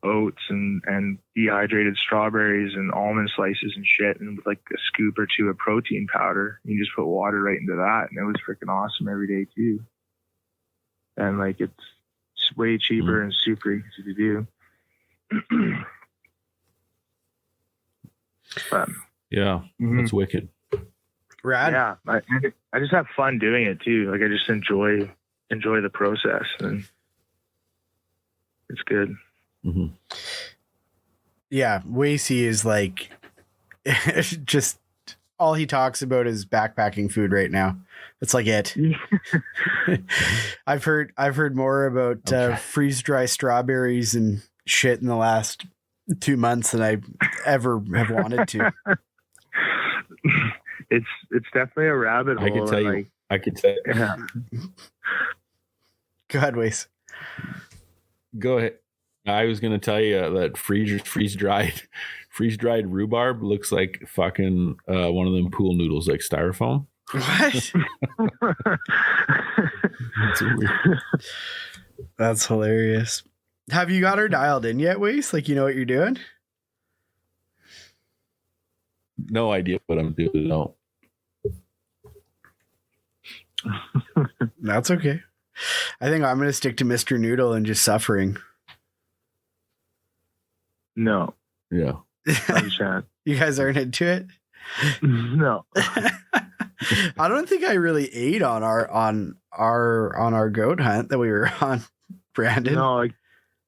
oats and dehydrated strawberries and almond slices and shit, and with like a scoop or two of protein powder. You just put water right into that, and it was freaking awesome every day too. And like it's way cheaper and super easy to do. But, yeah, that's wicked. Rad. Yeah, I just have fun doing it too. Like I just enjoy the process, and it's good. Mm-hmm. Yeah, Wasey is like just all he talks about is backpacking food right now. It's like it. I've heard more about freeze dry strawberries and shit in the last 2 months than I ever have wanted to. It's definitely a rabbit hole. I can tell you. Yeah. Go ahead, Wace. Go ahead. I was gonna tell you that freeze dried rhubarb looks like fucking one of them pool noodles, like styrofoam. What? It's weird. That's hilarious. Have you got her dialed in yet, Wace? Like, you know what you're doing? No idea what I'm doing. No. That's okay. I think I'm going to stick to Mr. Noodle and just suffering. No, Yeah. not a chance. You guys aren't into it? No. I don't think I really ate on our goat hunt that we were on, Brandon. No, like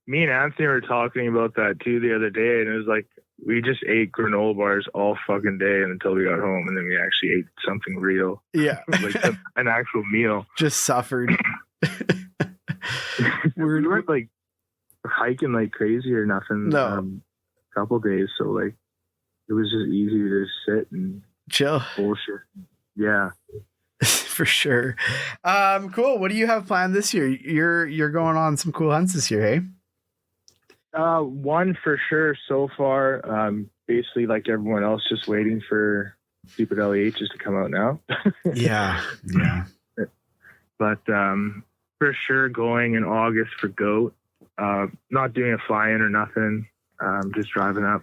me and Anthony were talking about that too the other day, and it was like we just ate granola bars all fucking day until we got home, and then we actually ate something real, Yeah. like an actual meal. Just suffered. We weren't like hiking like crazy or nothing. No. Couple days, so like it was just easy to just sit and Chill. bullshit. Yeah. For sure. Cool. What do you have planned this year? You're going on some cool hunts this year, hey? One for sure so far. Basically like everyone else, just waiting for stupid LEHs to come out now. Yeah. But for sure going in August for goat. Not doing a fly-in or nothing. Just driving up.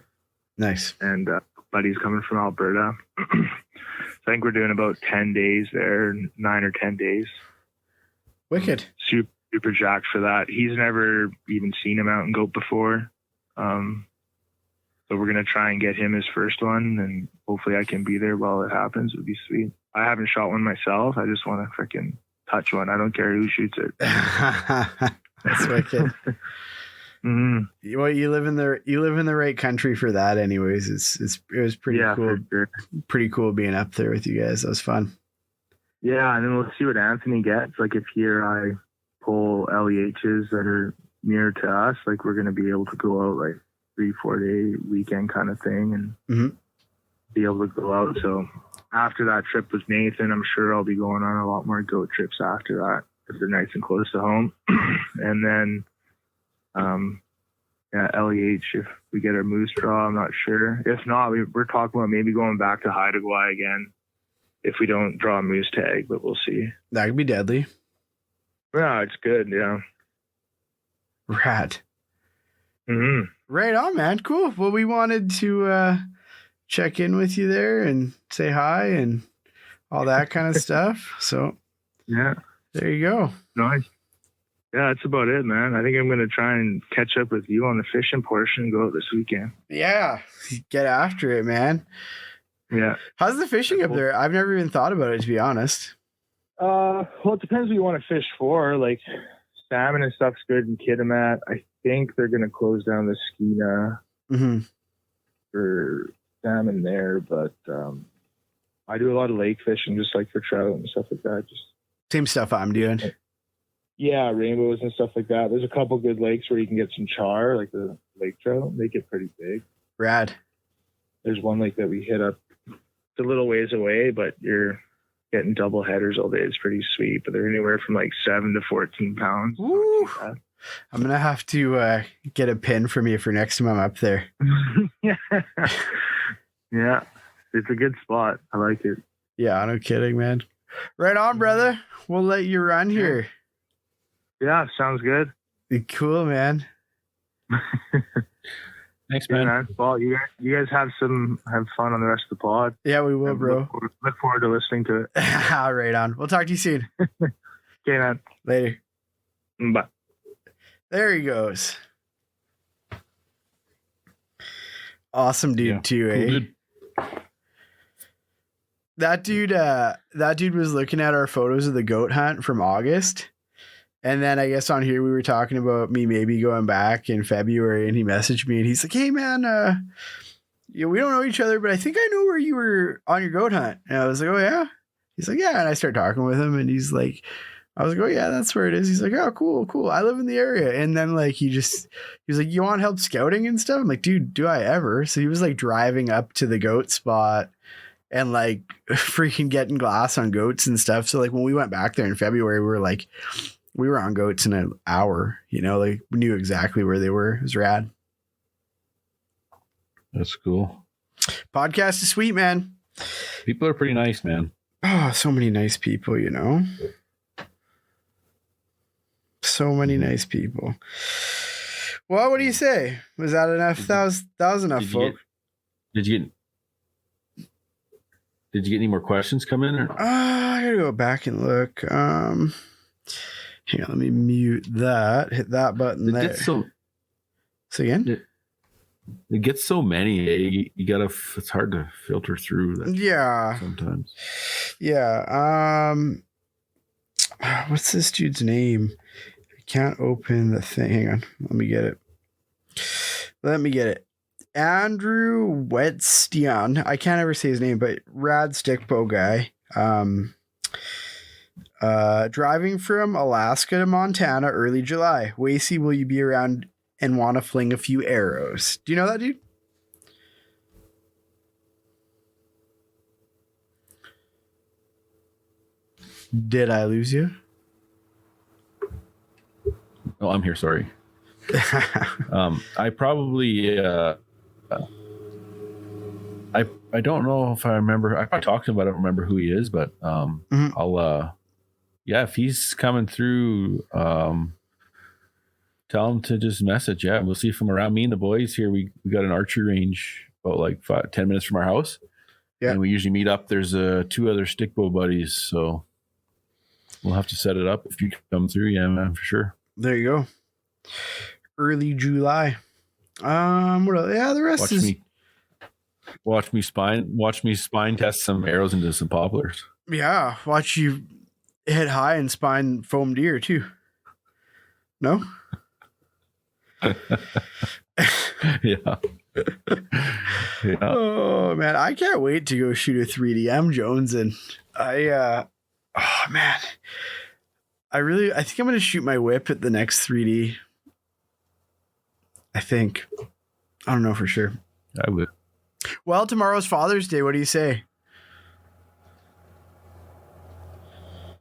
Nice. And buddy's coming from Alberta. I think we're doing about 10 days there, 9 or 10 days. Wicked. Super jacked for that. He's never even seen a mountain goat before. So we're going to try and get him his first one, and hopefully I can be there while it happens. It would be sweet. I haven't shot one myself. I just want to freaking touch one. I don't care who shoots it. That's wicked. Mm-hmm. Well, you live in the right country for that, anyways. It was pretty cool. Sure. Pretty cool being up there with you guys. That was fun. Yeah, and then we'll see what Anthony gets. Like if here I pull LEHs that are near to us, like we're gonna be able to go out like 3-4 day weekend kind of thing, and be able to go out. So after that trip with Nathan, I'm sure I'll be going on a lot more goat trips after that if they're nice and close to home. And then LEH, if we get our moose draw, I'm not sure. If not, we're talking about maybe going back to Haida again if we don't draw a moose tag, but we'll see. That could be deadly. Yeah, it's good. Yeah. Rad. Mm-hmm. Right on, man. Cool. Well, we wanted to check in with you there and say hi and all that kind of stuff. So yeah, there you go. Nice. Yeah, that's about it, man. I think I'm going to try and catch up with you on the fishing portion and go out this weekend. Yeah. Get after it, man. Yeah. How's the fishing up there? I've never even thought about it, to be honest. Well, it depends what you want to fish for. Like salmon and stuff's good in Kitimat. I think they're going to close down the Skeena for salmon there, but I do a lot of lake fishing, just like for trout and stuff like that. Just same stuff I'm doing. Yeah, rainbows and stuff like that. There's a couple good lakes where you can get some char, like the lake trout. They get pretty big. Rad. There's one lake that we hit up. It's a little ways away, but you're getting double headers all day. It's pretty sweet, but they're anywhere from like 7 to 14 pounds. Woo. I'm going to have to get a pin from you for next time I'm up there. Yeah. Yeah. It's a good spot. I like it. Yeah, no kidding, man. Right on, brother. We'll let you run here. Yeah, sounds good. Cool, man. Thanks, man. Yeah, well, you guys have fun on the rest of the pod. Yeah, we will, bro. Look forward to listening to it. Right on. We'll talk to you soon. Okay, man. Later. Bye. There he goes. Awesome dude, too, eh? Good. That dude was looking at our photos of the goat hunt from August. And then I guess on here we were talking about me maybe going back in February, and he messaged me and he's like, "Hey man, we don't know each other, but I think I know where you were on your goat hunt." And I was like, "Oh yeah?" He's like, "Yeah." And I started talking with him and he's like, I was like, "Oh yeah, that's where it is." He's like, "Oh, cool. I live in the area." And then like he was like, "You want help scouting and stuff?" I'm like, "Dude, do I ever?" So he was like driving up to the goat spot and like freaking getting glass on goats and stuff. So like when we went back there in February, we were like We were on goats in an hour, you know, like we knew exactly where they were. It was rad. That's cool. Podcast is sweet, man. People are pretty nice, man. Oh, so many nice people, you know. So many nice people. Well, what do you say? Was that enough? That was enough, folks. Did you get any more questions come in? Or? I gotta go back and look. Hang on, let me mute that. Hit that button there. So again? It gets so many. You gotta. It's hard to filter through that. Yeah. Sometimes. Yeah. What's this dude's name? I can't open the thing. Hang on. Let me get it. Andrew Wetstian. I can't ever say his name, but rad stickbow guy. Driving from Alaska to Montana early July. Wasey, will you be around and want to fling a few arrows? Do you know that dude? Did I lose you? Oh, I'm here. Sorry. I probably I don't know if I remember. I probably talked to him, but I don't remember who he is. But I'll if he's coming through, tell him to just message. Yeah, we'll see if I'm around. Me and the boys here, we got an archery range about like 10 minutes from our house. Yeah, and we usually meet up. There's 2 other stickbow buddies, so we'll have to set it up if you come through. Yeah, man, for sure. There you go. Early July. What else? Yeah, the rest watch me spine test some arrows into some poplars. Yeah, watch you hit high and spine foam deer too. No? Yeah. Oh man, I can't wait to go shoot a 3D. I'm Jones, and I think I'm gonna shoot my whip at the next 3D. I think. I don't know for sure. I would. Well, tomorrow's Father's Day. What do you say?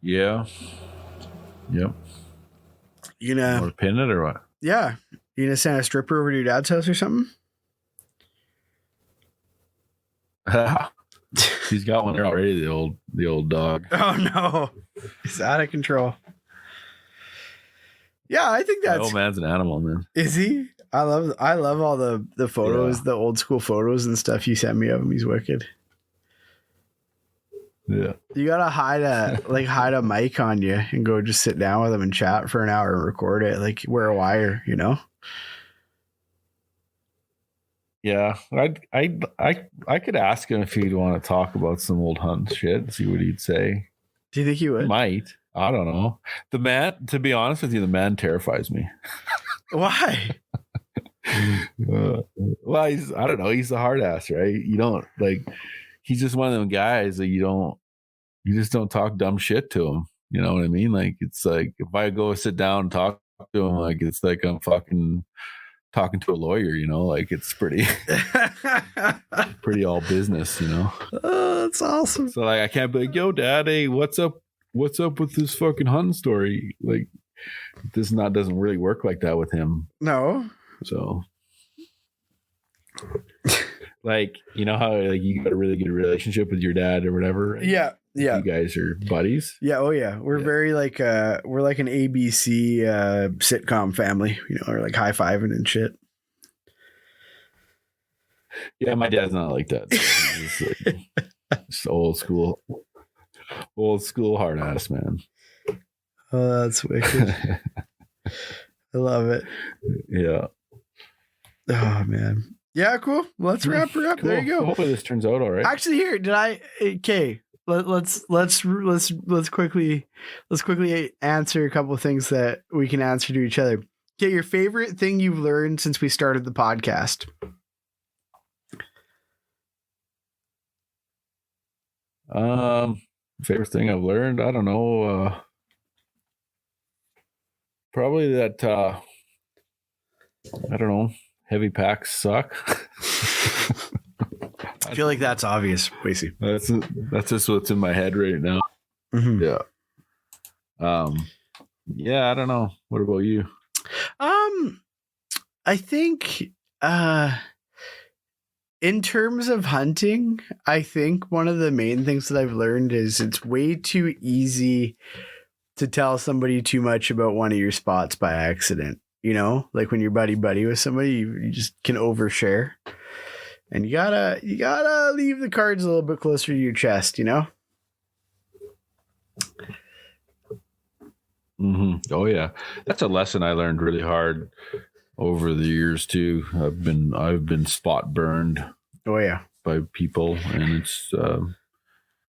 Yeah. Yep. You gonna pin it or what? Yeah. You gonna send a stripper over to your dad's house or something? He's got one there already, the old dog. Oh no. He's out of control. Yeah, I think that's... My old man's an animal, man. Is he? I love all the photos, the old school photos and stuff you sent me of him. He's wicked. Yeah. You gotta hide a mic on you and go just sit down with him and chat for an hour and record it. Like wear a wire, you know? Yeah. I could ask him if he'd want to talk about some old hunt shit, see what he'd say. Do you think he would? He might. I don't know. The man, to be honest with you, the man terrifies me. Why? Well, I don't know. He's a hard ass, right? You don't he's just one of them guys that you just don't talk dumb shit to him. You know what I mean? Like, it's like, if I go sit down and talk to him, like, it's like I'm fucking talking to a lawyer, you know, like it's pretty all business, you know? Oh, that's awesome. So like, I can't be like, yo dad, hey, what's up with this fucking hunting story? Like, this doesn't really work like that with him. No. So like, you know how like you got a really good relationship with your dad or whatever? Yeah. Yeah. You guys are buddies? Yeah. Oh yeah. We're very like we're like an ABC sitcom family, you know, or like high-fiving and shit. Yeah, my dad's not like that. Just old school hard ass, man. Oh, that's wicked. I love it. Yeah. Oh man. Yeah, cool. Well, let's wrap her up. Cool. There you go. Hopefully this turns out all right. Actually, here, let's quickly answer a couple of things that we can answer to each other. Okay, your favorite thing you've learned since we started the podcast? Favorite thing I've learned, I don't know. Probably that I don't know, heavy packs suck. I feel like that's obvious, Wasey. That's just what's in my head right now. Mm-hmm. Yeah. Yeah, I don't know. What about you? I think in terms of hunting, I think one of the main things that I've learned is it's way too easy to tell somebody too much about one of your spots by accident. You know, like when you're buddy with somebody, you just can overshare, and you gotta leave the cards a little bit closer to your chest. You know. Mm-hmm. Oh yeah, that's a lesson I learned really hard over the years too. I've been spot burned. Oh yeah, by people, and it's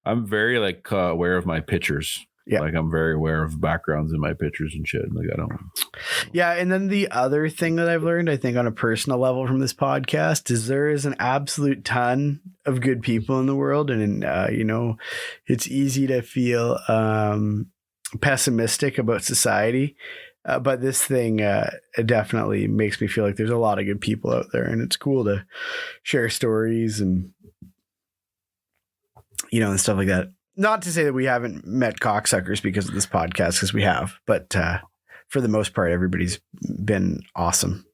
I'm very like aware of my pictures. Yeah, like I'm very aware of backgrounds in my pictures and shit. Like I don't. Yeah, and then the other thing that I've learned, I think, on a personal level from this podcast is there is an absolute ton of good people in the world, and you know, it's easy to feel pessimistic about society. But this thing it definitely makes me feel like there's a lot of good people out there, and it's cool to share stories and, you know, and stuff like that. Not to say that we haven't met cocksuckers because of this podcast, because we have, but for the most part, everybody's been awesome.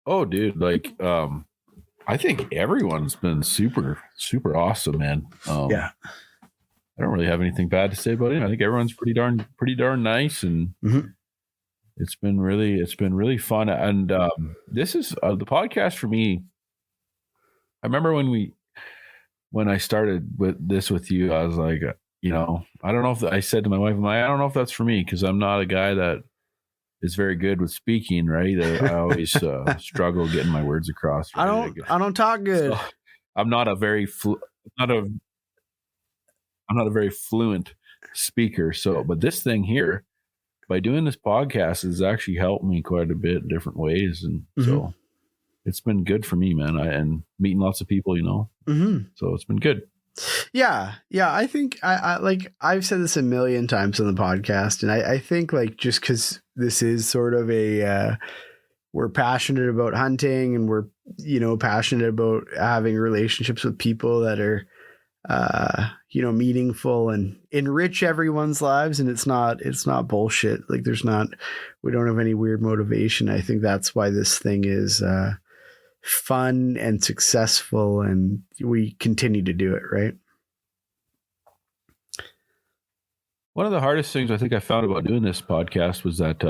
Oh, dude, like I think everyone's been super, super awesome, man. Yeah. I don't really have anything bad to say about it. I think everyone's pretty darn nice, and it's been really fun. And this is the podcast for me. I remember when I started with you, I was like, you know, I don't know if I said to my wife, I don't know if that's for me, because I'm not a guy that is very good with speaking. Right, I always struggle getting my words across. Right? I don't talk good. So, I'm not a very fluent speaker. So, but this thing here, by doing this podcast, has actually helped me quite a bit in different ways. And so it's been good for me, man. And meeting lots of people, you know, so it's been good. Yeah. I think I like, I've said this a million times on the podcast, and I think like, just cause this is sort of we're passionate about hunting, and we're, you know, passionate about having relationships with people that are, you know, meaningful and enrich everyone's lives. And it's not bullshit. Like we don't have any weird motivation. I think that's why this thing is, fun and successful, and we continue to do it. Right. One of the hardest things I think I found about doing this podcast was that,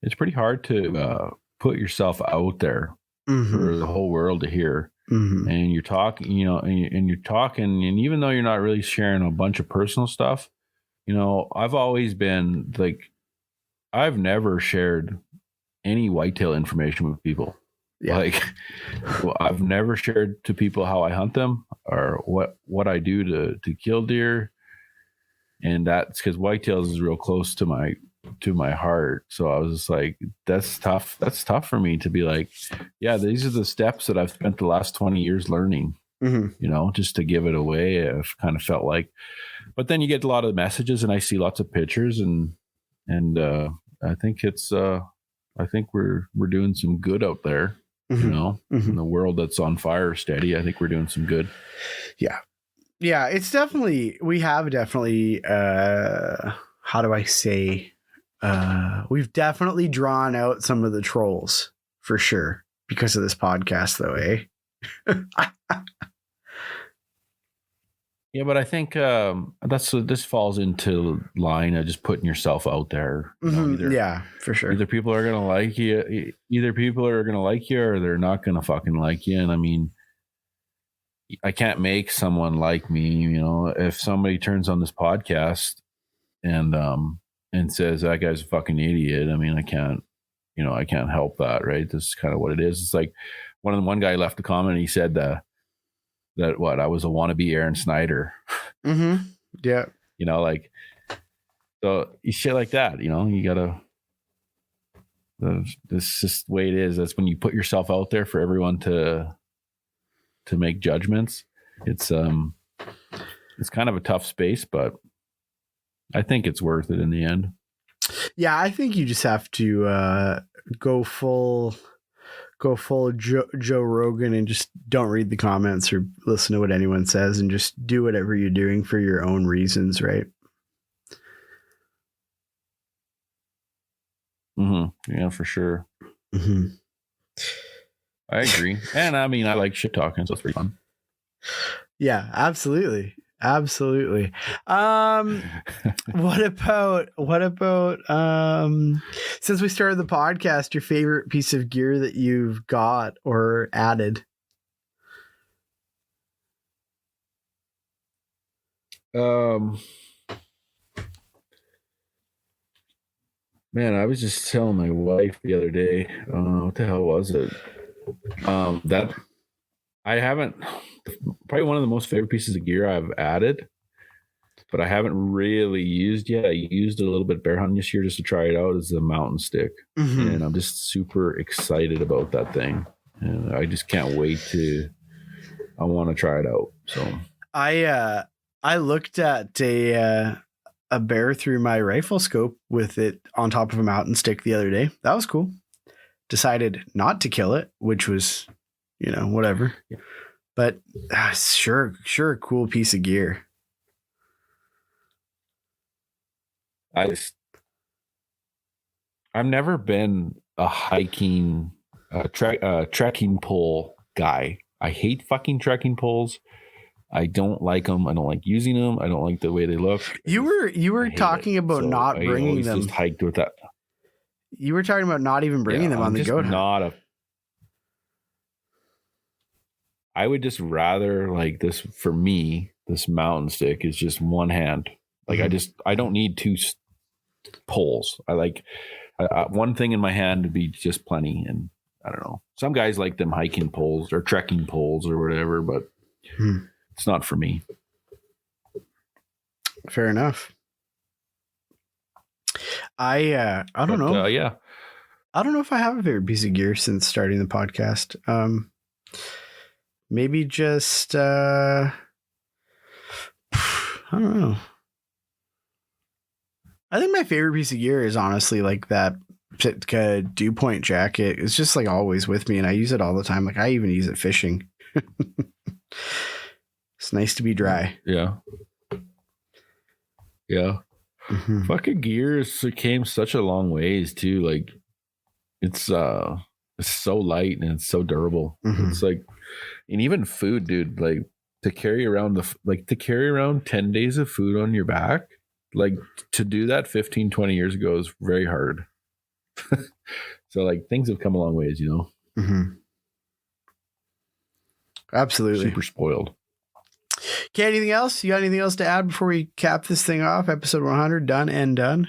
it's pretty hard to, put yourself out there for the whole world to hear. And you're talking, you know, and you're talking, and even though you're not really sharing a bunch of personal stuff, you know, I've always been like, I've never shared any whitetail information with people. Yeah. Like, I've never shared to people how I hunt them or what I do to kill deer. And that's because whitetails is real close to my heart. So I was just like, that's tough. That's tough for me to be like, yeah, these are the steps that I've spent the last 20 years learning, you know, just to give it away. I've kind of felt like, but then you get a lot of messages, and I see lots of pictures, and I think I think we're doing some good out there, you know, in the world that's on fire steady. I think we're doing some good. Yeah. Yeah. It's definitely, we have definitely, how do I say, we've definitely drawn out some of the trolls for sure because of this podcast, though, eh? Yeah, but I think this falls into line of just putting yourself out there. You know, yeah, for sure. Either people are gonna like you, or they're not gonna fucking like you. And I mean, I can't make someone like me. You know, if somebody turns on this podcast and says that guy's a fucking idiot, I mean, I can't help that, right? This is kind of what it is. It's like one guy left a comment, and he said that I was a wannabe Aaron Snyder. Yeah. You know, like, so shit like that, you know, you gotta, this is just the way it is. That's when you put yourself out there for everyone to make judgments. It's kind of a tough space, but I think it's worth it in the end. Yeah, I think you just have to go full go full Joe Rogan and just don't read the comments or listen to what anyone says and just do whatever you're doing for your own reasons, right? Yeah, for sure. Mm-hmm. I agree. And I mean, I like shit talking, so it's pretty fun. Yeah, absolutely. Absolutely. What about since we started the podcast, your favorite piece of gear that you've got or added? Man, I was just telling my wife the other day, what the hell was it? That I haven't, probably one of the most favorite pieces of gear I've added, but I haven't really used yet. I used a little bit bear hunting this year just to try it out, is the mountain stick. Mm-hmm. And I'm just super excited about that thing. And I just can't wait I want to try it out. So I looked at a bear through my rifle scope with it on top of a mountain stick the other day. That was cool. Decided not to kill it, which was, whatever. Yeah. But sure a cool piece of gear. I've never been a hiking trekking pole guy. I hate fucking trekking poles. I don't like them. I don't like using them. I don't like the way they look. You were talking about not bringing them. Just hiked with that. You were talking about not even bringing them on the goat hunt. I would just rather, like, this for me. This mountain stick is just one hand. Like, I don't need two poles. I like one thing in my hand to be just plenty. And I don't know. Some guys like them hiking poles or trekking poles or whatever, but it's not for me. Fair enough. I don't know. Yeah. I don't know if I have a favorite piece of gear since starting the podcast. Maybe just I don't know. I think my favorite piece of gear is honestly like that Sitka dew point jacket. It's just like always with me, and I use it all the time. Like I even use it fishing. It's nice to be dry. Yeah. Mm-hmm. Fucking gears came such a long ways too. Like it's so light and it's so durable. Mm-hmm. It's like, and even food, dude, like to carry around 10 days of food on your back, like to do that 15, 20 years ago is very hard. So like things have come a long ways, Mm-hmm. Absolutely. Super spoiled. Okay, anything else? You got anything else to add before we cap this thing off? Episode 100 done and done.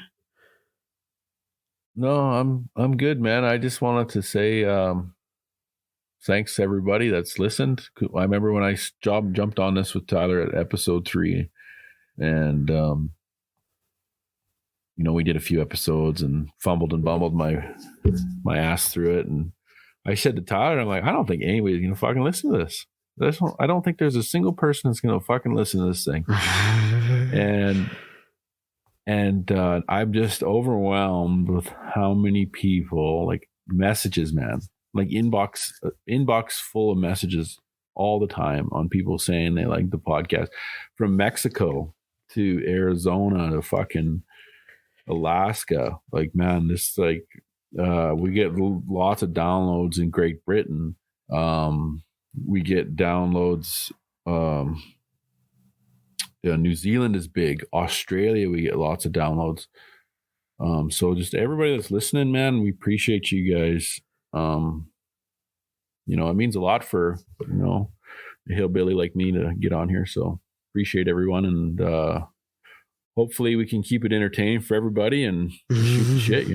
No, I'm good, man. I just wanted to say thanks to everybody that's listened. I remember when I jumped on this with Tyler at episode 3, and we did a few episodes and fumbled and bumbled my ass through it. And I said to Tyler, I'm like, I don't think anybody's gonna fucking listen to this. I don't think there's a single person that's gonna fucking listen to this thing. and I'm just overwhelmed with how many people, like, messages, man, like inbox full of messages all the time on people saying they like the podcast, from Mexico to Arizona to fucking Alaska. Like, man, this like we get lots of downloads in Great Britain. We get downloads. New Zealand is big. Australia, we get lots of downloads. So just everybody that's listening, man, we appreciate you guys. It means a lot for a hillbilly like me to get on here. So appreciate everyone, and hopefully we can keep it entertaining for everybody and shoot the shit.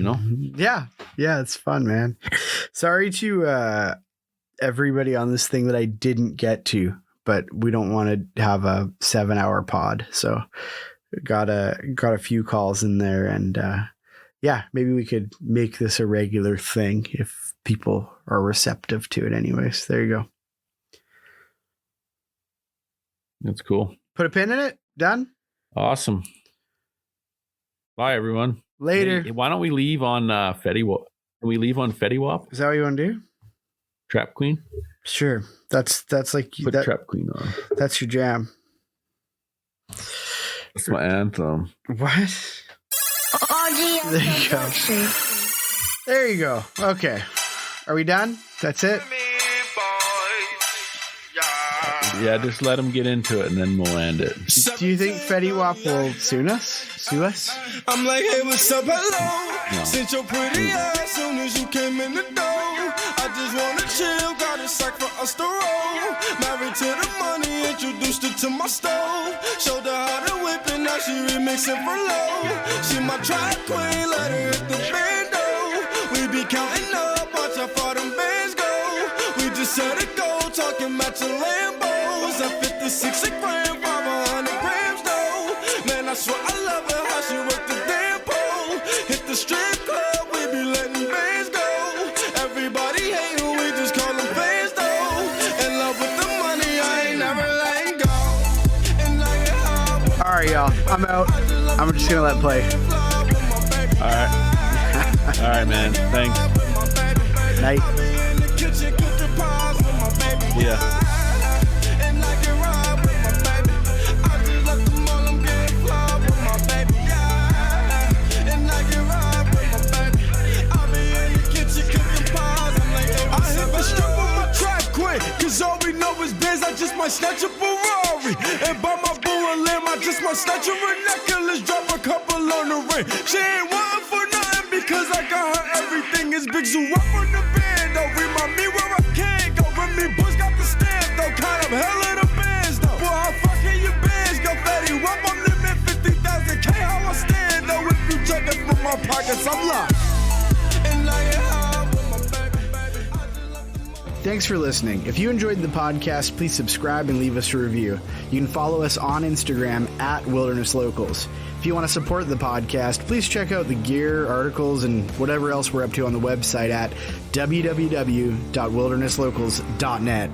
Yeah, it's fun, man. Sorry to everybody on this thing that I didn't get to, but we don't want to have a 7-hour pod, so got a few calls in there, and maybe we could make this a regular thing if people are receptive to it. Anyways, there you go. That's cool. Put a pin in it. Done. Awesome. Bye, everyone. Later. Hey, why don't we leave on Fetty Wap? Can we leave on Fetty Wap? Is that what you want to do? Trap Queen? Sure. That's like Put that, Trap Queen on. that's your jam. That's my anthem. What? There you go. There you go. Okay. Are we done? That's it? Yeah, just let him get into it and then we'll end it. Do you think Fetty Wap will sue us? I'm like, hey, what's up, hello? No. Since your pretty ass soon as you came in the door. I just wanna chill, got a sack for us to roll. Married to the money, introduced her to my stove. Showed her how to whip it, now she remixing for low. She my track queen, let her hit the bando. We be counting up, watch how far them bands go. We just set a goal, talking matching Lambos. At 56 a gram, 500 grams though. Man, I swear I love her, how she work the damn pole. Hit the strip club, we be letting bands go. Everybody hate who we just call them fans though. In love with the money, I ain't never letting go. And like how All right, y'all. I'm out. I'm just going to let it play. All right. All right, man. Thanks. Night. Yeah. Cause all we know is biz, I just might snatch a Ferrari. And buy my boo a limb, I just might snatch her a necklace, drop a couple on the ring. She ain't wantin' for nothing because I got her everything. Is big zoo up on the band, though. Remind me where I can't go. Remy Bush got the stamp, though. Kind of hell of the bands, though. Boy, how fucking your bands go, Fetty Wap, I'm limit 50,000 K. How I stand, though. If you check it from my pockets, I'm locked. And like how with my baby, I just love the money. Thanks for listening. If you enjoyed the podcast, please subscribe and leave us a review. You can follow us on Instagram at Wilderness Locals. If you want to support the podcast, please check out the gear, articles, and whatever else we're up to on the website at www.wildernesslocals.net.